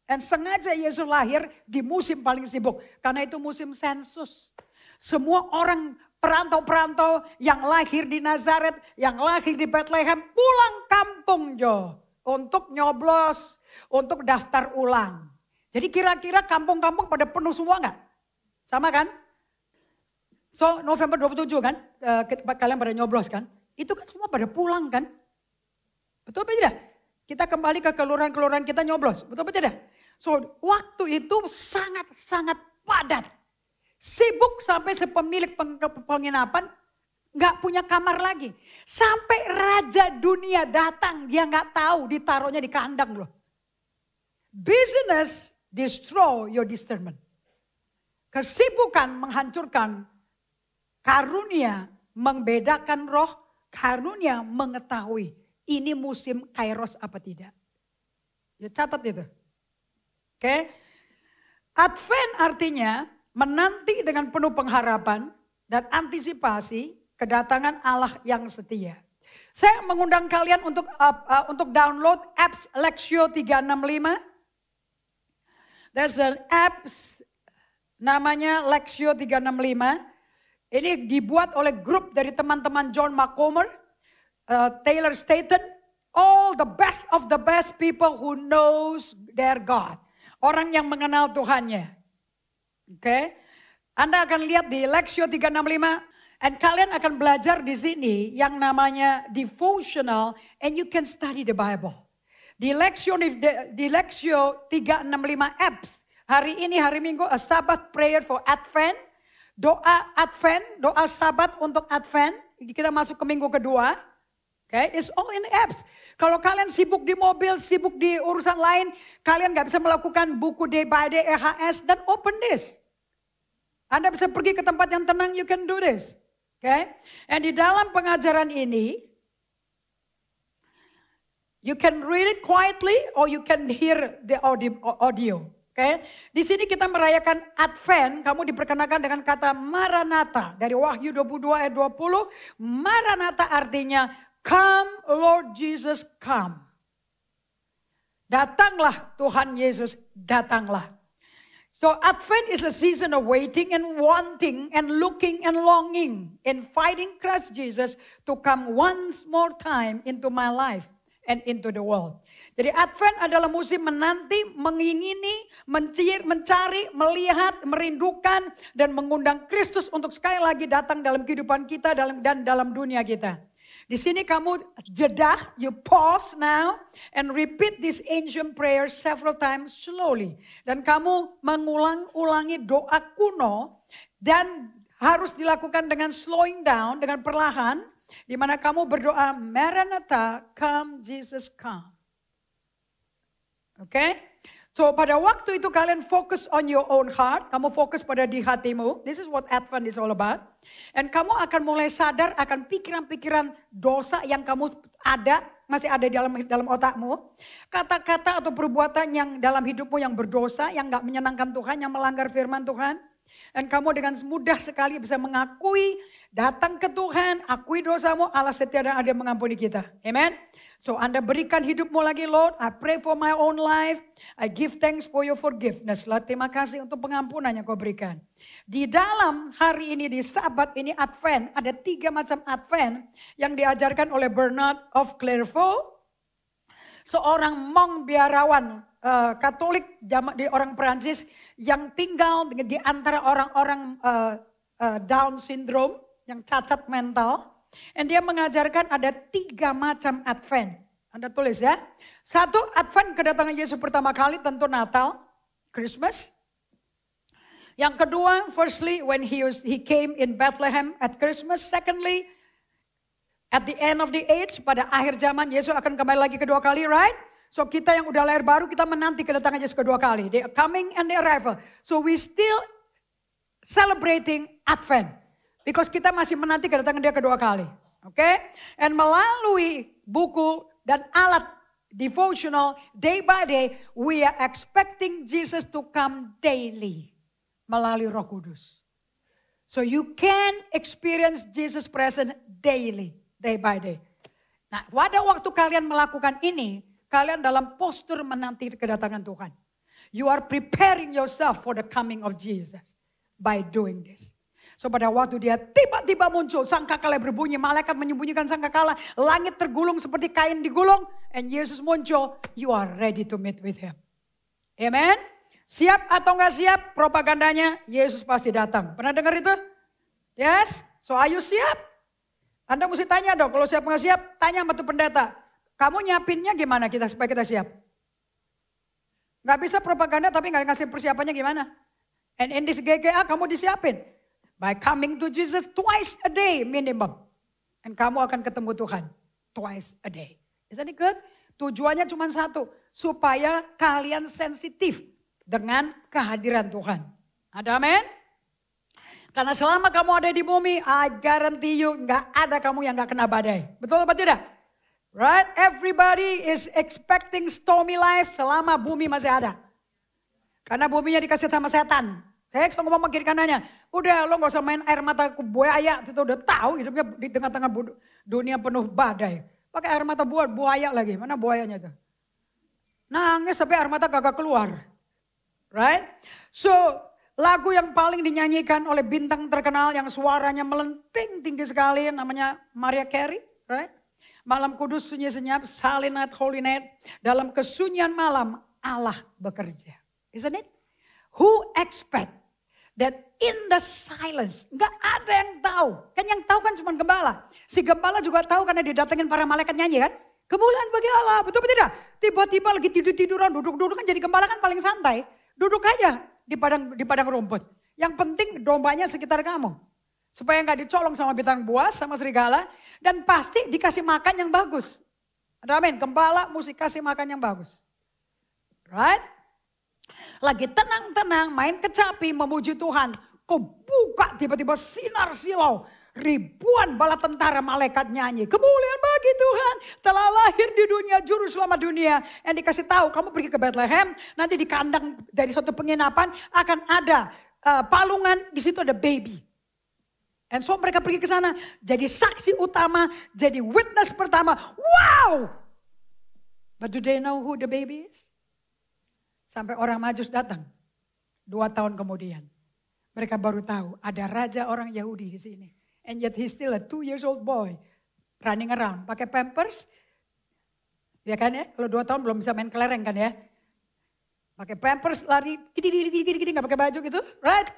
Dan sengaja Yesus lahir di musim paling sibuk. Karena itu musim sensus. Semua orang perantau-perantau yang lahir di Nazaret, yang lahir di Bethlehem, pulang kampung Jo. Untuk nyoblos, untuk daftar ulang. Jadi kira-kira kampung-kampung pada penuh semua enggak? Sama kan? So November 27 kan, kalian pada nyoblos kan? Itu kan semua pada pulang kan? Betul apa tidak? Kita kembali ke kelurahan-kelurahan kita nyoblos, betul apa tidak? So waktu itu sangat-sangat padat. Sibuk sampai sepemilik penginapan gak punya kamar lagi. Sampai raja dunia datang, dia gak tahu ditaruhnya di kandang loh. Business destroy your discernment. Kesibukan menghancurkan, karunia membedakan roh, karunia mengetahui ini musim kairos apa tidak. Ya catat itu. Oke. Advent artinya menanti dengan penuh pengharapan dan antisipasi kedatangan Allah yang setia. Saya mengundang kalian untuk download apps Lexio 365. There's an apps namanya Lexio 365. Ini dibuat oleh grup dari teman-teman John MacComer, Taylor Staton, all the best of the best people who knows their God. Orang yang mengenal Tuhannya. Oke. Anda akan lihat di Lexio 365. And kalian akan belajar di sini yang namanya devotional and you can study the Bible. Di Lexio 365 apps. Hari ini hari Minggu a Sabbath prayer for Advent. Doa Sabat untuk Advent. Kita masuk ke minggu kedua. Okay, it's all in the apps. Kalau kalian sibuk di mobil, sibuk di urusan lain, kalian gak bisa melakukan buku day by day EHS, dan open this. Anda bisa pergi ke tempat yang tenang, you can do this. Okay? And di dalam pengajaran ini, you can read it quietly or you can hear the audio. Okay? Di sini kita merayakan Advent, kamu diperkenakan dengan kata Maranatha. Dari Wahyu 22 ayat 20, Maranatha artinya come Lord Jesus come. Datanglah Tuhan Yesus, datanglah. So Advent is a season of waiting and wanting and looking and longing, inviting Christ Jesus to come once more time into my life and into the world. Jadi Advent adalah musim menanti, mengingini, mencari, melihat, merindukan dan mengundang Kristus untuk sekali lagi datang dalam kehidupan kita dan dalam dunia kita. Di sini kamu jeda, you pause now and repeat this ancient prayer several times slowly. Dan kamu mengulang-ulangi doa kuno dan harus dilakukan dengan slowing down, dengan perlahan. Di mana kamu berdoa, Maranatha, come Jesus come. Oke? So pada waktu itu kalian fokus on your own heart. Kamu fokus pada di hatimu. This is what Advent is all about. And kamu akan mulai sadar akan pikiran-pikiran dosa yang kamu masih ada dalam otakmu. Kata-kata atau perbuatan yang dalam hidupmu yang berdosa, yang gak menyenangkan Tuhan, yang melanggar firman Tuhan. Dan kamu dengan mudah sekali bisa mengakui, datang ke Tuhan, akui dosamu, Allah setia dan adil mengampuni kita. Amen. So Anda berikan hidupmu lagi, Lord. I pray for my own life. I give thanks for your forgiveness. Lord, terima kasih untuk pengampunan yang kau berikan. Di dalam hari ini, di Sabat ini Advent, ada 3 macam Advent yang diajarkan oleh Bernard of Clairvaux. Seorang monk biarawan Katolik di orang Perancis yang tinggal di antara orang-orang Down syndrome yang cacat mental. Dan dia mengajarkan ada 3 macam Advent. Anda tulis ya. 1, Advent kedatangan Yesus pertama kali tentu Natal, Christmas. Yang kedua, firstly when he came in Bethlehem at Christmas. Secondly, at the end of the age, pada akhir zaman Yesus akan kembali lagi kedua kali, right? So kita yang udah lahir baru, kita menanti kedatangan Yesus kedua kali. The coming and the arrival. So we still celebrating Advent. Because kita masih menanti kedatangan dia kedua kali. Oke? And melalui buku dan alat devotional, day by day, we are expecting Jesus to come daily. Melalui Roh Kudus. So you can experience Jesus presence daily. Day by day. Nah, pada waktu kalian melakukan ini, kalian dalam postur menanti kedatangan Tuhan. You are preparing yourself for the coming of Jesus by doing this. So pada waktu dia tiba-tiba muncul, sangkakala berbunyi, malaikat menyembunyikan sangkakala, langit tergulung seperti kain digulung, and Yesus muncul, you are ready to meet with him. Amen. Siap atau enggak siap propagandanya, Yesus pasti datang. Pernah dengar itu? Yes. So are you siap? Anda mesti tanya dong, kalau siap nggak siap, tanya sama tuh pendeta. Kamu nyiapinnya gimana kita supaya kita siap? Nggak bisa propaganda tapi nggak ngasih persiapannya gimana? And in this GGA kamu disiapin. By coming to Jesus twice a day minimum. And kamu akan ketemu Tuhan twice a day. Isn't it good? Tujuannya cuma satu, supaya kalian sensitif dengan kehadiran Tuhan. Ada amin? Karena selama kamu ada di bumi, I guarantee you gak ada kamu yang gak kena badai. Betul apa tidak? Right? Everybody is expecting stormy life selama bumi masih ada. Karena buminya dikasih sama setan. Saya ngomong kiri kanannya, udah lo gak usah main air mata buaya, itu udah tahu hidupnya di tengah-tengah dunia penuh badai. Pakai air mata buaya lagi, mana buayanya tuh? Nangis sampai air mata kagak keluar. Right? So, lagu yang paling dinyanyikan oleh bintang terkenal yang suaranya melenting tinggi sekali namanya Mariah Carey, right? Malam kudus sunyi senyap, Silent Night, Holy Night. Dalam kesunyian malam Allah bekerja. Isn't it? Who expect that in the silence, gak ada yang tahu. Kan yang tahu kan cuma gembala. Si gembala juga tahu karena didatengin para malaikat nyanyi kan. Kemuliaan bagi Allah, betul betul tidak? Tiba-tiba lagi tidur-tiduran, duduk-duduk kan jadi gembala kan paling santai. Duduk aja di padang rumput. Yang penting dombanya sekitar kamu. Supaya nggak dicolong sama bintang buas, sama serigala. Dan pasti dikasih makan yang bagus. Amin, gembala mesti kasih makan yang bagus. Right? Lagi tenang-tenang main kecapi memuji Tuhan. Kau buka tiba-tiba sinar silau. Ribuan bala tentara malaikat nyanyi. Kemuliaan bagi Tuhan. Telah lahir di dunia juru selamat dunia. Yang dikasih tahu kamu pergi ke Bethlehem. Nanti di kandang dari suatu penginapan akan ada palungan. Di situ ada baby. And so mereka pergi ke sana. Jadi saksi utama. Jadi witness pertama. Wow. But do they know who the baby is? Sampai orang Majus datang. 2 tahun kemudian. Mereka baru tahu ada raja orang Yahudi di sini. And yet he's still a 2 years old boy. Running around. Pakai pampers. Ya kan ya. Kalau 2 tahun belum bisa main kelereng kan ya. Pakai pampers lari. Gini. Gak pakai baju gitu. Right?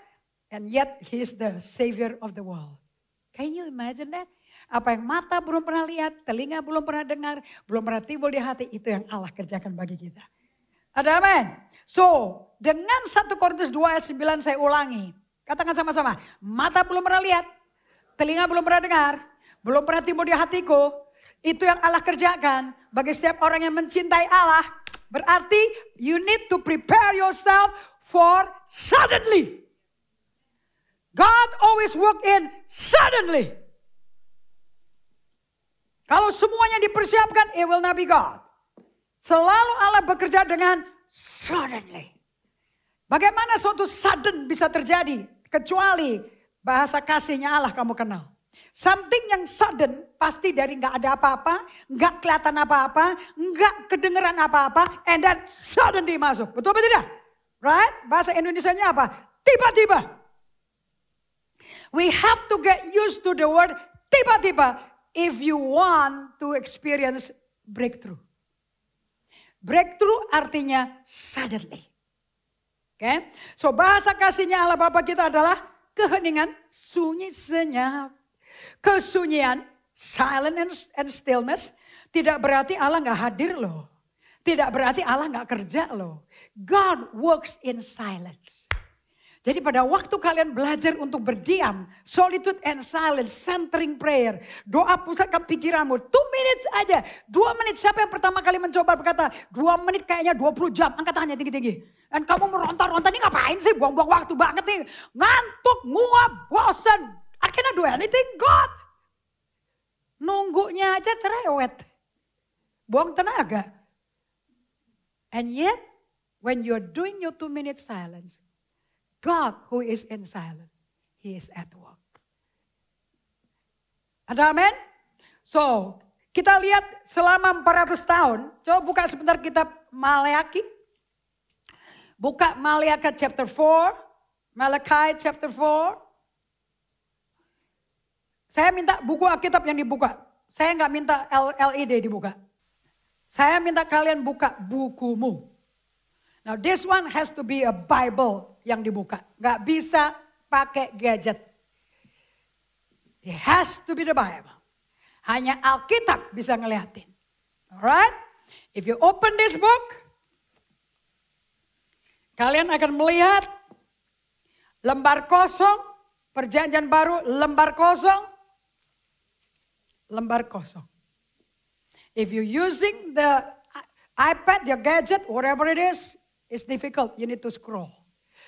And yet he's the savior of the world. Can you imagine that? Apa yang mata belum pernah lihat. Telinga belum pernah dengar. Belum pernah timbul di hati. Itu yang Allah kerjakan bagi kita. Ada amin? So dengan 1 Korintus 2 ayat 9 saya ulangi. Katakan sama-sama. Mata belum pernah lihat. Telinga belum pernah dengar, belum pernah timbul di hatiku. Itu yang Allah kerjakan bagi setiap orang yang mencintai Allah. Berarti you need to prepare yourself for suddenly. God always work in suddenly. Kalau semuanya dipersiapkan, it will not be God. Selalu Allah bekerja dengan suddenly. Bagaimana suatu sudden bisa terjadi? kecuali bahasa kasihnya Allah kamu kenal. Something yang sudden pasti dari nggak ada apa-apa, nggak kelihatan apa-apa, nggak kedengeran apa-apa, and then suddenly masuk. Betul apa tidak? Right? Bahasa Indonesianya apa? Tiba-tiba. We have to get used to the word tiba-tiba if you want to experience breakthrough. Breakthrough artinya suddenly. Okay? So bahasa kasihnya Allah Bapa kita adalah keheningan, sunyi, senyap. Kesunyian, silence and stillness, tidak berarti Allah gak hadir loh. Tidak berarti Allah gak kerja loh. God works in silence. Jadi pada waktu kalian belajar untuk berdiam, solitude and silence, centering prayer, doa pusatkan pikiranmu, 2 minutes aja. 2 menit, siapa yang pertama kali mencoba berkata, 2 menit kayaknya 20 jam, angkat tangannya tinggi-tinggi. Dan kamu meronta-ronta, ini ngapain sih, buang-buang waktu banget nih. Ngantuk, nguap, bosan. I cannot do anything, God. Nunggunya aja cerewet. Buang tenaga. And yet, when you're doing your 2 minute silence, God who is in silence, He is at work. Ada amin? So, kita lihat selama 400 tahun. Coba buka sebentar kitab Maleaki. Buka Maleaki chapter 4. Malachi chapter 4. Saya minta buku Alkitab yang dibuka. Saya nggak minta LED dibuka. Saya minta kalian buka bukumu. Now this one has to be a Bible yang dibuka. Nggak bisa pakai gadget. It has to be the Bible. Hanya Alkitab bisa ngeliatin. Alright? If you open this book, kalian akan melihat lembar kosong, Perjanjian Baru, lembar kosong. Lembar kosong. If you're using the iPad, your gadget, whatever it is, it's difficult. You need to scroll.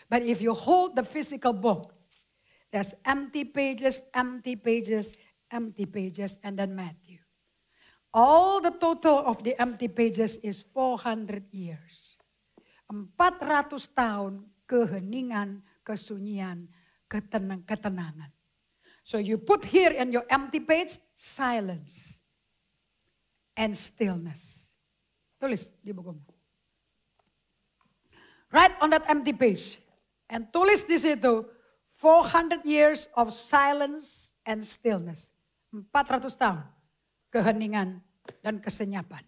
But if you hold the physical book, there's empty pages, empty pages, empty pages, and then Matthew. All the total of the empty pages is 400 years. 400 tahun keheningan, kesunyian, ketenangan. So you put here in your empty page, silence and stillness. Tulis di bukumu. Write on that empty page. And tulis di situ, 400 years of silence and stillness. 400 tahun keheningan dan kesenyapan.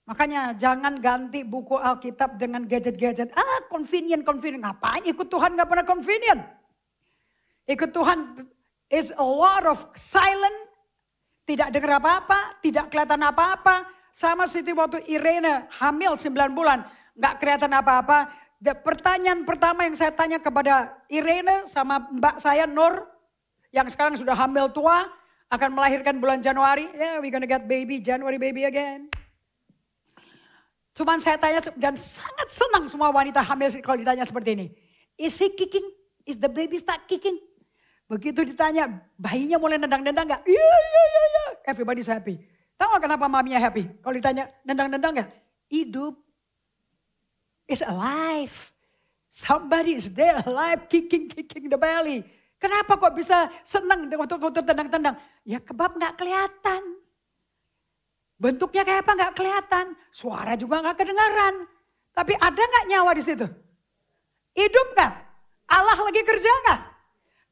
Makanya jangan ganti buku Alkitab dengan gadget-gadget. Convenient. Ngapain ikut Tuhan gak pernah convenient. Ikut Tuhan is a lot of silent. Tidak dengar apa-apa, tidak kelihatan apa-apa. Sama seperti waktu Irene hamil 9 bulan. Gak kelihatan apa-apa. Pertanyaan pertama yang saya tanya kepada Irene sama mbak saya Nur. Yang sekarang sudah hamil tua. Akan melahirkan bulan Januari. Yeah, we gonna get baby, January baby again. Cuman saya tanya dan sangat senang semua wanita hamil kalau ditanya seperti ini. Is he kicking? Is the baby start kicking? Begitu ditanya, bayinya mulai nendang-nendang gak? Iya. Everybody's happy. Tahu gak kenapa maminya happy? Kalau ditanya nendang-nendang gak? Hidup. Is alive. Somebody is there alive, kicking the belly. Kenapa kok bisa senang waktu tendang-tendang? Ya kebab gak kelihatan. Bentuknya kayak apa nggak kelihatan, suara juga nggak kedengaran. Tapi ada nggak nyawa di situ? Hidup nggak? Allah lagi kerja nggak?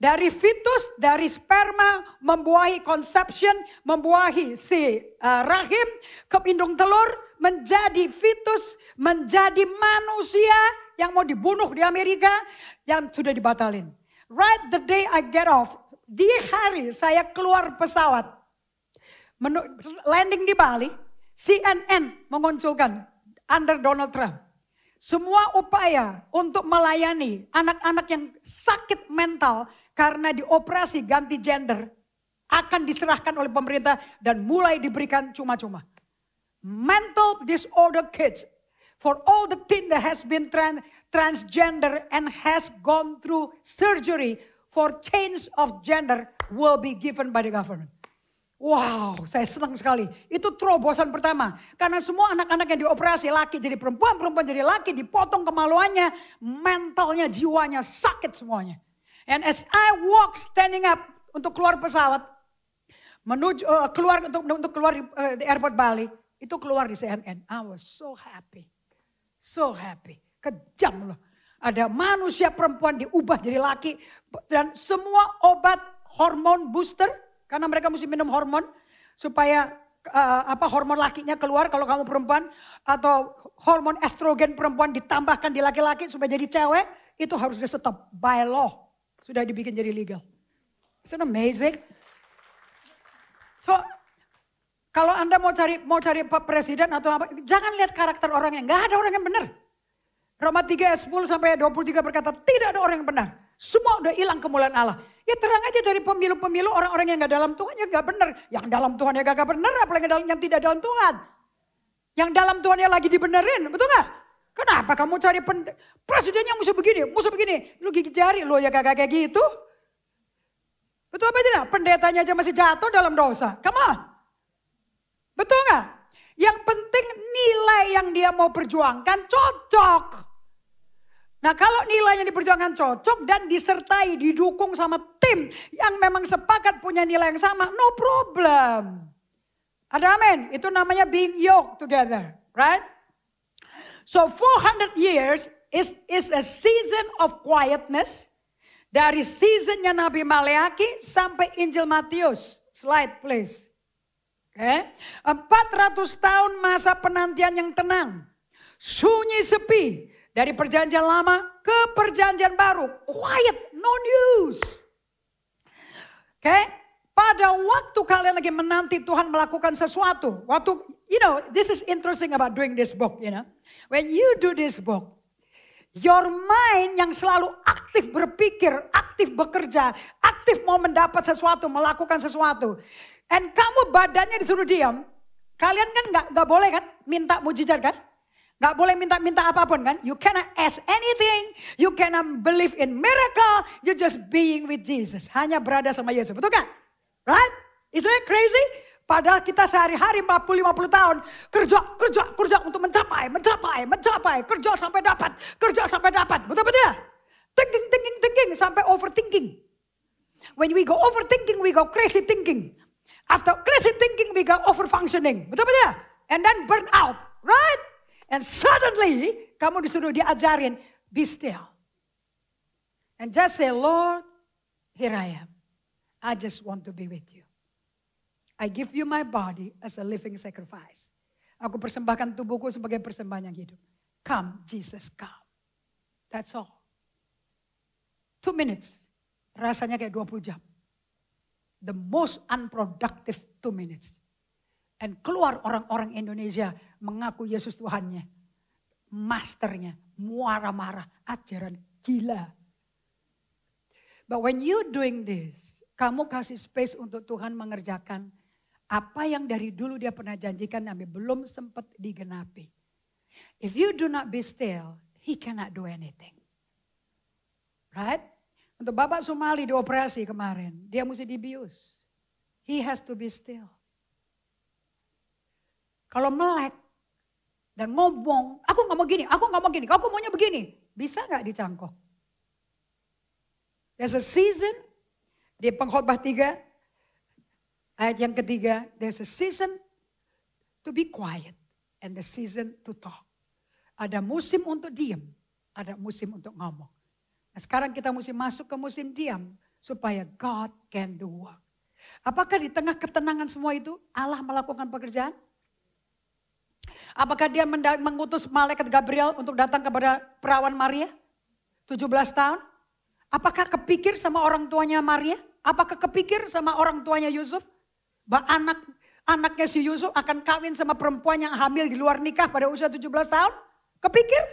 Dari fetus, dari sperma, membuahi conception, membuahi si rahim, ke indung telur, menjadi fetus, menjadi manusia yang mau dibunuh di Amerika, yang sudah dibatalin. Right the day I get off, di hari saya keluar pesawat. Landing di Bali, CNN mengunculkan under Donald Trump. Semua upaya untuk melayani anak-anak yang sakit mental karena dioperasi ganti gender akan diserahkan oleh pemerintah dan mulai diberikan cuma-cuma. Mental disorder kids, for all the teen that has been transgender and has gone through surgery for change of gender will be given by the government. Wow, saya senang sekali. Itu terobosan pertama. Karena semua anak-anak yang dioperasi, laki jadi perempuan, perempuan jadi laki, dipotong kemaluannya, mentalnya, jiwanya sakit semuanya. And as I walk standing up untuk keluar pesawat, menuju keluar untuk keluar di airport Bali, itu keluar di CNN. I was so happy. So happy. Kejam loh. Ada manusia perempuan diubah jadi laki. Dan semua obat hormon booster. Karena mereka mesti minum hormon. Supaya hormon lakinya keluar kalau kamu perempuan. Atau hormon estrogen perempuan ditambahkan di laki-laki supaya jadi cewek. Itu harus di stop by law. Sudah dibikin jadi legal. Isn't amazing? So, kalau Anda mau cari presiden atau apa, jangan lihat karakter orangnya. Nggak ada orang yang benar. Roma 3 ayat 10 sampai 23 berkata, tidak ada orang yang benar. Semua udah hilang kemuliaan Allah. Ya terang aja dari pemilu-pemilu orang-orang yang nggak dalam Tuhan ya nggak benar. Yang dalam Tuhan ya gak benar, apalagi yang tidak dalam Tuhan. Yang dalam Tuhan ya lagi dibenerin, betul nggak? Kenapa kamu cari presidennya musuh begini. Lu gigit jari, lu ya gak kayak gitu. Betul apa tidak? Pendetanya aja masih jatuh dalam dosa. Come on. Betul nggak? Yang penting nilai yang dia mau perjuangkan cocok. Nah kalau nilai yang diperjuangkan cocok dan disertai, didukung sama tim yang memang sepakat punya nilai yang sama, no problem. Ada amin? Itu namanya being yoked together, right? So 400 years is a season of quietness. Dari seasonnya Nabi Maleaki sampai Injil Matius. Slide please. Okay. 400 tahun masa penantian yang tenang. Sunyi sepi. Dari perjanjian lama ke perjanjian baru. Quiet, no news. Okay. Pada waktu kalian lagi menanti Tuhan melakukan sesuatu. Waktu, this is interesting about doing this book, When you do this book, your mind yang selalu aktif berpikir, aktif bekerja, aktif mau mendapat sesuatu, melakukan sesuatu. And kamu badannya disuruh diam. Kalian kan gak boleh kan minta mujizat kan? Gak boleh minta apapun kan? You cannot ask anything. You cannot believe in miracle. You just being with Jesus. Hanya berada sama Yesus. Betul kan? Right? Isn't that crazy? Padahal kita sehari-hari 40-50 tahun. Kerja untuk mencapai. Kerja sampai dapat. Betul-betul? Thinking. Sampai overthinking. When we go overthinking, we go crazy thinking. After crazy thinking, we go overfunctioning. Betul-betul? And then burn out. Right? And suddenly, kamu disuruh diajarin, be still. And just say, Lord, here I am. I just want to be with you. I give you my body as a living sacrifice. Aku persembahkan tubuhku sebagai persembahan yang hidup. Come, Jesus, come. That's all. 2 minutes. Rasanya kayak 20 jam. The most unproductive 2 minutes. And keluar orang-orang Indonesia mengaku Yesus Tuhannya. Masternya, marah-marah, ajaran gila. But when you doing this, kamu kasih space untuk Tuhan mengerjakan apa yang dari dulu dia pernah janjikan tapi belum sempat digenapi. If you do not be still, he cannot do anything. Right? Untuk Bapak Sumali dioperasi kemarin, dia mesti dibius. He has to be still. Kalau melek dan ngomong, aku nggak mau gini, aku maunya begini. Bisa nggak dicangkok? There's a season, di Pengkhotbah 3, ayat yang ketiga, there's a season to be quiet and the season to talk. Ada musim untuk diam, ada musim untuk ngomong. Nah sekarang kita mesti masuk ke musim diam supaya God can do work. Apakah di tengah ketenangan semua itu Allah melakukan pekerjaan? Apakah dia mengutus malaikat Gabriel untuk datang kepada perawan Maria? 17 tahun. Apakah kepikir sama orang tuanya Maria? Apakah kepikir sama orang tuanya Yusuf? Bahwa anaknya si Yusuf akan kawin sama perempuan yang hamil di luar nikah pada usia 17 tahun? Kepikir?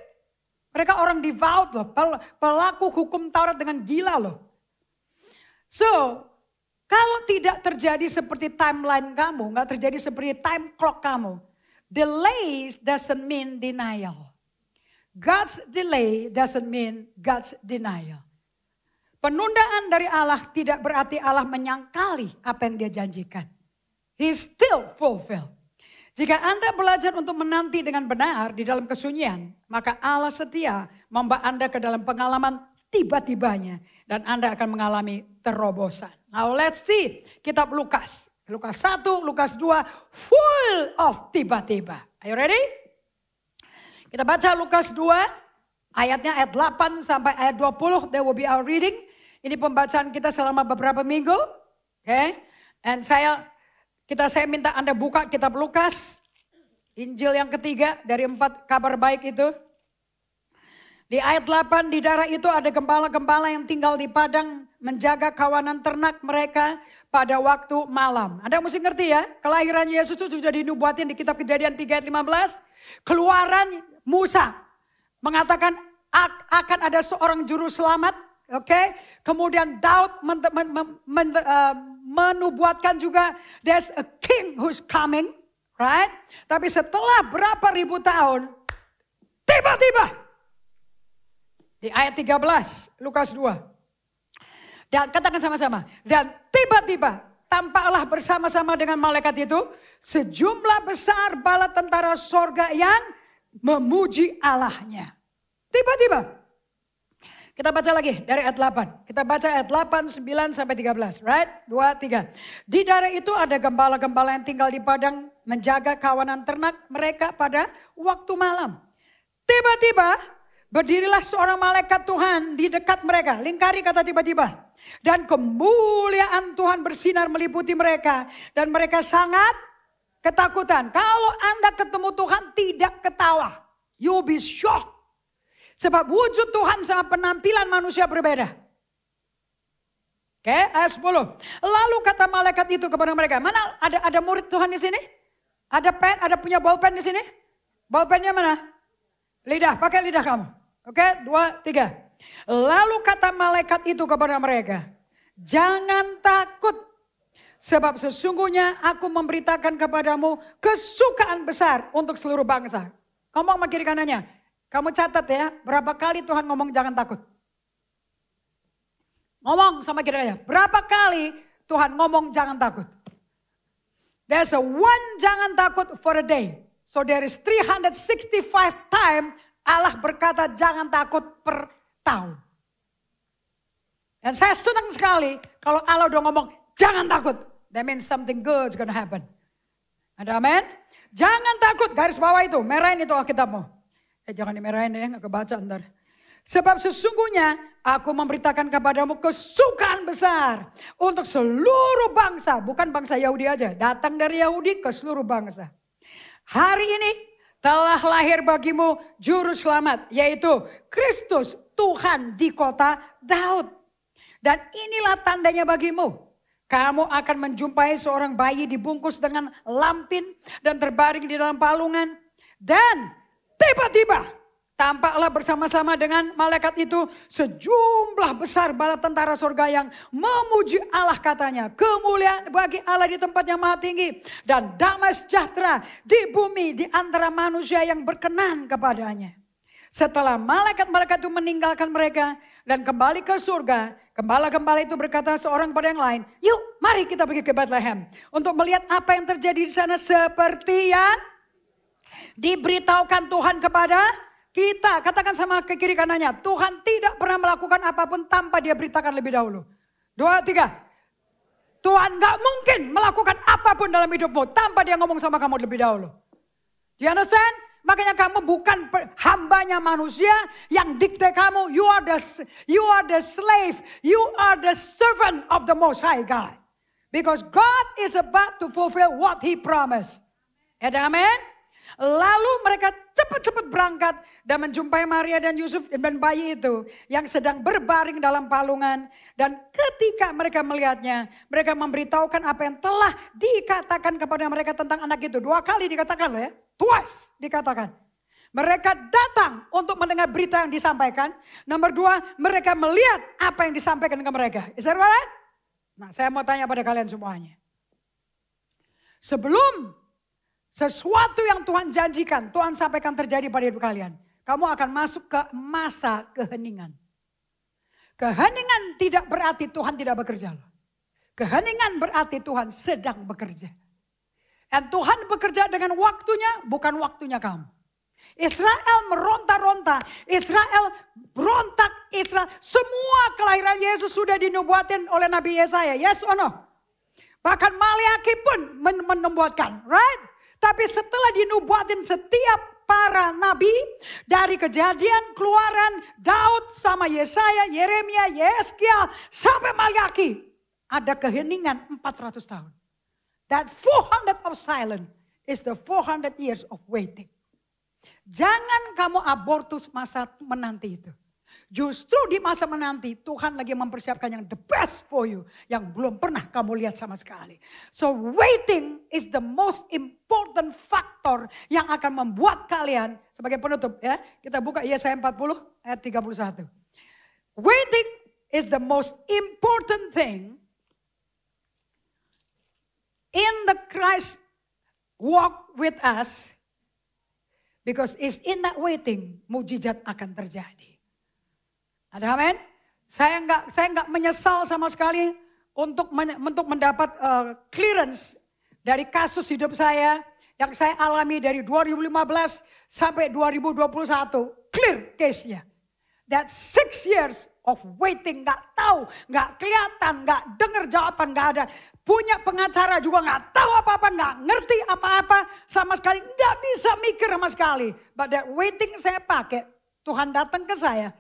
Mereka orang devout loh. Pelaku hukum Taurat dengan gila loh. So, kalau tidak terjadi seperti timeline kamu, gak terjadi seperti time clock kamu. Delays doesn't mean denial. God's delay doesn't mean God's denial. Penundaan dari Allah tidak berarti Allah menyangkali apa yang dia janjikan. He still fulfill. Jika Anda belajar untuk menanti dengan benar di dalam kesunyian, maka Allah setia membawa Anda ke dalam pengalaman tiba-tibanya. Dan Anda akan mengalami terobosan. Now let's see kitab Lukas. Lukas 1, Lukas 2, full of tiba-tiba. Are you ready? Kita baca Lukas 2, ayatnya ayat 8 sampai ayat 20. That will be our reading. Ini pembacaan kita selama beberapa minggu. Okay? And saya minta Anda buka kitab Lukas. Injil yang ketiga dari 4 kabar baik itu. Di ayat 8, di daerah itu ada gembala-gembala yang tinggal di padang menjaga kawanan ternak mereka pada waktu malam. Anda mesti ngerti ya, kelahiran Yesus itu sudah dinubuatin di kitab Kejadian 3 ayat 15. Keluaran Musa mengatakan akan ada seorang juru selamat. Okay? Kemudian Daud menubuatkan juga there's a king who's coming. Right? Tapi setelah berapa ribu tahun, tiba-tiba di ayat 13 Lukas 2. Dan katakan sama-sama. Dan tiba-tiba tampaklah bersama-sama dengan malaikat itu sejumlah besar bala tentara sorga yang memuji Allahnya. Tiba-tiba. Kita baca lagi dari ayat 8. Kita baca ayat 8, 9 sampai 13. Right? 2, 3. Di daerah itu ada gembala-gembala yang tinggal di padang menjaga kawanan ternak mereka pada waktu malam. Tiba-tiba berdirilah seorang malaikat Tuhan di dekat mereka. Lingkari kata tiba-tiba. Dan kemuliaan Tuhan bersinar meliputi mereka. Dan mereka sangat ketakutan. Kalau Anda ketemu Tuhan tidak ketawa. You'll be shocked. Sebab wujud Tuhan sama penampilan manusia berbeda. Oke, ayat 10. Lalu kata malaikat itu kepada mereka. Mana ada murid Tuhan di sini? Ada pen, ada punya bolpen di sini? Bolpennya mana? Lidah, pakai lidah kamu. Oke, 2, 3. Lalu kata malaikat itu kepada mereka. Jangan takut. Sebab sesungguhnya aku memberitakan kepadamu kesukaan besar untuk seluruh bangsa. Ngomong sama kiri kanannya. Kamu catat ya, berapa kali Tuhan ngomong jangan takut. Ngomong sama kiri kanannya. Berapa kali Tuhan ngomong jangan takut. There's a one jangan takut for a day. So there is 365 time Allah berkata jangan takut per tahun. Dan saya senang sekali kalau Allah udah ngomong jangan takut. That means something good is gonna happen. Ada amin? Jangan takut, garis bawah itu, merahin itu Alkitabmu. Jangan dimerahin ya, gak kebaca ntar. Sebab sesungguhnya aku memberitakan kepadamu kesukaan besar untuk seluruh bangsa. Bukan bangsa Yahudi aja, datang dari Yahudi ke seluruh bangsa. Hari ini telah lahir bagimu juru selamat, yaitu Kristus Tuhan di kota Daud. Dan inilah tandanya bagimu. Kamu akan menjumpai seorang bayi dibungkus dengan lampin dan terbaring di dalam palungan. Dan tiba-tiba tampaklah bersama-sama dengan malaikat itu sejumlah besar bala tentara surga yang memuji Allah katanya. Kemuliaan bagi Allah di tempat yang maha tinggi. Dan damai sejahtera di bumi di antara manusia yang berkenan kepadanya. Setelah malaikat-malaikat itu meninggalkan mereka dan kembali ke surga. Gembala-gembala itu berkata seorang pada yang lain. Yuk mari kita pergi ke Bethlehem. Untuk melihat apa yang terjadi di sana seperti yang diberitahukan Tuhan kepada kita. Katakan sama ke kiri kanannya. Tuhan tidak pernah melakukan apapun tanpa dia beritakan lebih dahulu. 2, 3. Tuhan gak mungkin melakukan apapun dalam hidupmu tanpa dia ngomong sama kamu lebih dahulu. You understand? Makanya kamu bukan hambanya manusia yang dikte kamu. You are the slave. You are the servant of the Most High God. Because God is about to fulfill what He promised. Amen? Lalu mereka cepat-cepat berangkat dan menjumpai Maria dan Yusuf dan bayi itu yang sedang berbaring dalam palungan. Dan ketika mereka melihatnya, mereka memberitahukan apa yang telah dikatakan kepada mereka tentang anak itu. 2 kali dikatakan ya, twice dikatakan. Mereka datang untuk mendengar berita yang disampaikan. Nomor 2, mereka melihat apa yang disampaikan ke mereka. Is that right? Nah, saya mau tanya pada kalian semuanya. Sebelum sesuatu yang Tuhan janjikan, Tuhan sampaikan terjadi pada hidup kalian. Kamu akan masuk ke masa keheningan. Keheningan tidak berarti Tuhan tidak bekerja. Keheningan berarti Tuhan sedang bekerja. Dan Tuhan bekerja dengan waktunya, bukan waktunya kamu. Israel meronta-ronta, Israel berontak, Israel. Semua kelahiran Yesus sudah dinubuatin oleh Nabi Yesaya, yes or no? Bahkan Maliaki pun menubuatkan, right? Tapi setelah dinubuatin setiap para nabi, dari Kejadian, Keluaran, Daud sama Yesaya, Yeremia, Yeskiel, sampai Maliaki, ada keheningan 400 tahun. That 400 of silence is the 400 years of waiting. Jangan kamu abortus masa menanti itu. Justru di masa menanti Tuhan lagi mempersiapkan yang the best for you. Yang belum pernah kamu lihat sama sekali. So waiting is the most important factor yang akan membuat kalian, sebagai penutup ya. Kita buka Yesaya 40 ayat 31. Waiting is the most important thing in the Christ walk with us. Because it's in that waiting, mujizat akan terjadi. Ada amin? Saya enggak menyesal sama sekali untuk mendapat clearance dari kasus hidup saya yang saya alami dari 2015 sampai 2021. Clear case-nya. That 6 years of waiting, gak tahu, gak kelihatan, gak dengar jawaban, gak ada. Punya pengacara juga gak tahu apa-apa, gak ngerti apa-apa sama sekali. Gak bisa mikir sama sekali. But that waiting saya pakai, Tuhan datang ke saya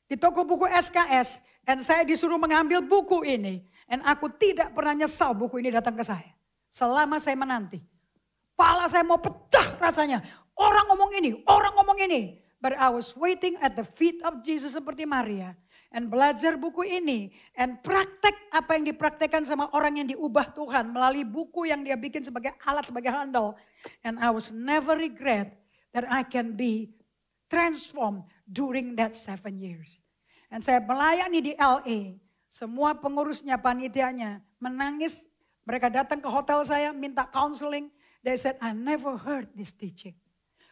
di toko buku SKS. Dan saya disuruh mengambil buku ini. Dan aku tidak pernah nyesal buku ini datang ke saya. Selama saya menanti. Kepala saya mau pecah rasanya. Orang ngomong ini, orang ngomong ini. But I was waiting at the feet of Jesus seperti Maria. And belajar buku ini. And praktek apa yang dipraktekkan sama orang yang diubah Tuhan. Melalui buku yang dia bikin sebagai alat, sebagai handle. And I was never regret that I can be transformed during that 7 years. And saya melayani di LA. Semua pengurusnya, panitianya menangis. Mereka datang ke hotel saya, minta counseling. They said, I never heard this teaching.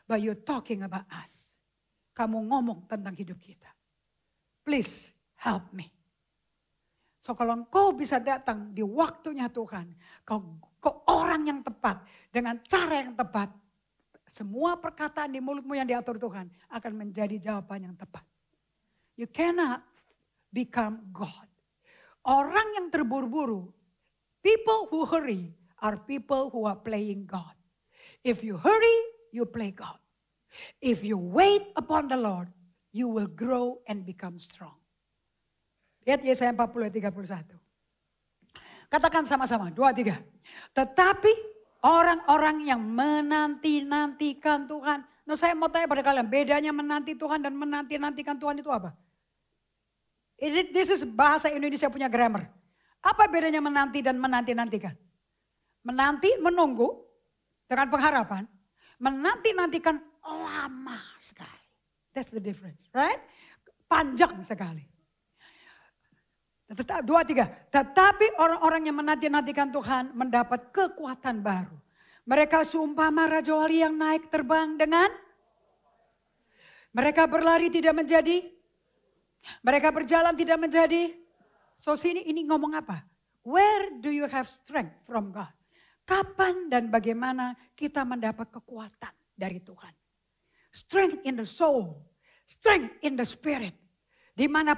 But you're talking about us. Kamu ngomong tentang hidup kita. Please help me. So kalau engkau bisa datang di waktunya Tuhan. Ke orang yang tepat. Dengan cara yang tepat. Semua perkataan di mulutmu yang diatur Tuhan. Akan menjadi jawaban yang tepat. You cannot become God. Orang yang terburu-buru. People who hurry are people who are playing God. If you hurry, you play God. If you wait upon the Lord, you will grow and become strong. Lihat Yesaya 40 ayat 31. Katakan sama-sama, 2, 3. Tetapi orang-orang yang menanti-nantikan Tuhan. Nah, saya mau tanya pada kalian, bedanya menanti Tuhan dan menanti-nantikan Tuhan itu apa? This is bahasa Indonesia punya grammar. Apa bedanya menanti dan menanti-nantikan? Menanti, menunggu dengan pengharapan. Menanti-nantikan lama sekali. That's the difference, right? Panjang sekali. 2, 3. Tetapi orang-orang yang menanti-nantikan Tuhan mendapat kekuatan baru. Mereka seumpama raja wali yang naik terbang dengan. Mereka berlari tidak menjadi. Mereka berjalan tidak menjadi. So sini ini ngomong apa? Where do you have strength from God? Kapan dan bagaimana kita mendapat kekuatan dari Tuhan? Strength in the soul. Strength in the spirit. Di mana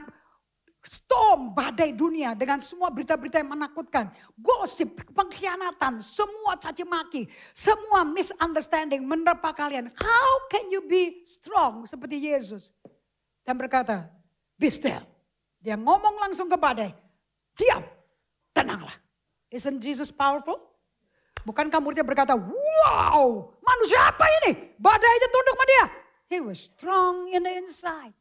storm badai dunia dengan semua berita-berita yang menakutkan. Gosip, pengkhianatan, semua caci maki. Semua misunderstanding menerpa kalian. How can you be strong seperti Yesus? Dan berkata, be still. Dia ngomong langsung ke badai. Diam, tenanglah. Isn't Jesus powerful? Bukankah muridnya berkata, wow, manusia apa ini? Badai itu tunduk sama dia. He was strong in the inside.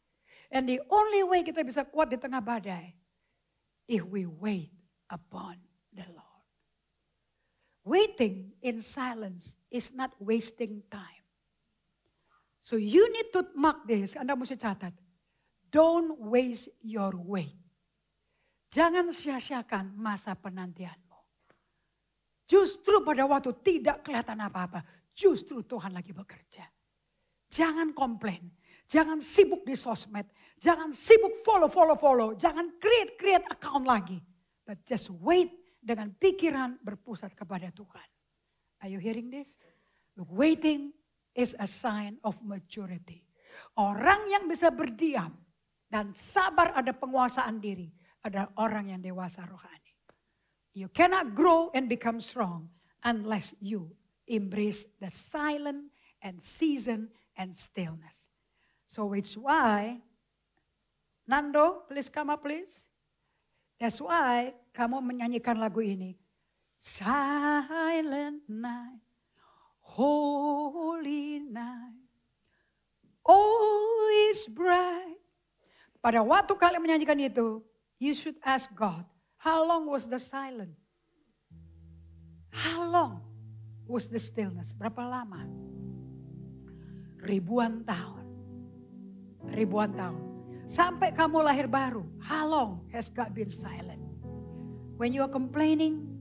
And the only way kita bisa kuat di tengah badai, if we wait upon the Lord. Waiting in silence is not wasting time. So you need to mark this, Anda mesti catat. Don't waste your wait. Jangan sia-siakan masa penantianmu. Justru pada waktu tidak kelihatan apa-apa, justru Tuhan lagi bekerja. Jangan komplain, jangan sibuk di sosmed, jangan sibuk follow, jangan create account lagi. But just wait dengan pikiran berpusat kepada Tuhan. Are you hearing this? Waiting is a sign of maturity. Orang yang bisa berdiam dan sabar ada penguasaan diri adalah orang yang dewasa rohani. You cannot grow and become strong unless you embrace the silent and season and stillness. So it's why, Nando, please come up please. That's why kamu menyanyikan lagu ini. Silent night, holy night, all is bright. Pada waktu kalian menyanyikan itu, you should ask God, how long was the silence? How long was the stillness? Berapa lama? Ribuan tahun. Ribuan tahun. Sampai kamu lahir baru, how long has God been silent? When you are complaining,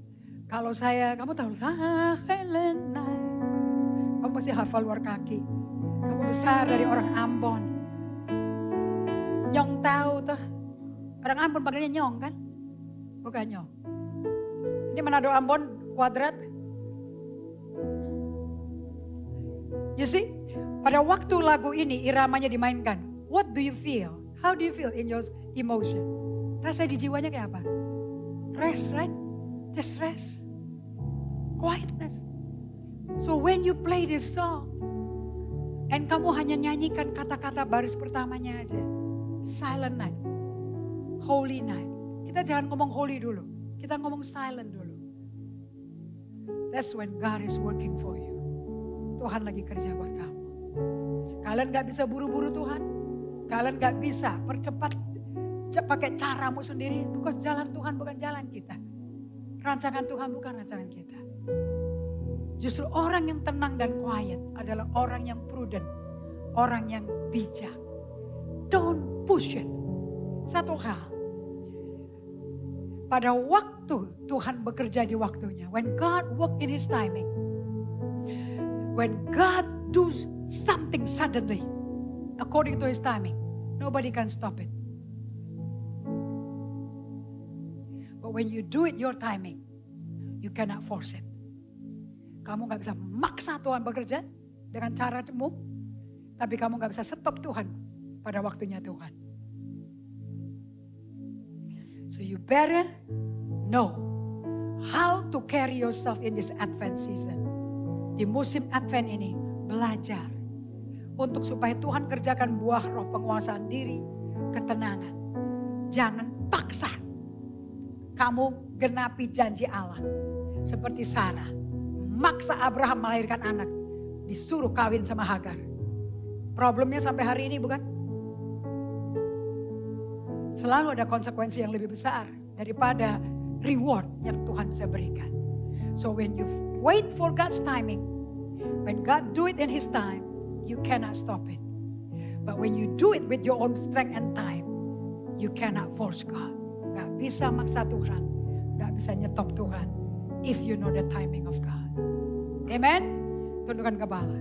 kalau kamu tahu, silent night. Kamu masih hafal luar kaki. Kamu besar dari orang Ambon. Nyong tahu tuh. Orang Ambon panggilnya Nyong kan? Bukan Nyong. Ini Manado Ambon kuadrat. You see, pada waktu lagu ini iramanya dimainkan. What do you feel? How do you feel in your emotion? Rasa di jiwanya kayak apa? Rest, right? Just rest. Quietness. So when you play this song, and kamu hanya nyanyikan kata-kata baris pertamanya aja. Silent night. Holy night. Kita jangan ngomong holy dulu. Kita ngomong silent dulu. That's when God is working for you. Tuhan lagi kerja buat kamu. Kalian gak bisa buru-buru Tuhan. Kalian gak bisa percepat pakai caramu sendiri. Because jalan Tuhan bukan jalan kita. Rancangan Tuhan bukan rancangan kita. Justru orang yang tenang dan quiet adalah orang yang prudent. Orang yang bijak. Don't push it. Satu hal. Pada waktu Tuhan bekerja di waktunya. When God work in His timing. When God does something suddenly. According to His timing. Nobody can stop it. But when you do it your timing. You cannot force it. Kamu gak bisa maksa Tuhan bekerja dengan caramu. Tapi kamu gak bisa stop Tuhan pada waktunya Tuhan. So you better know how to carry yourself in this Advent season. Di musim Advent ini belajar untuk supaya Tuhan kerjakan buah roh penguasaan diri, ketenangan. Jangan paksa kamu genapi janji Allah. Seperti Sarah, maksa Abraham melahirkan anak, disuruh kawin sama Hagar. Problemnya sampai hari ini bukan? Selalu ada konsekuensi yang lebih besar daripada reward yang Tuhan bisa berikan. So when you wait for God's timing, when God do it in His time, you cannot stop it. But when you do it with your own strength and time, you cannot force God. Gak bisa maksa Tuhan, gak bisa nyetop Tuhan. If you know the timing of God. Amen. Tundukkan kepala.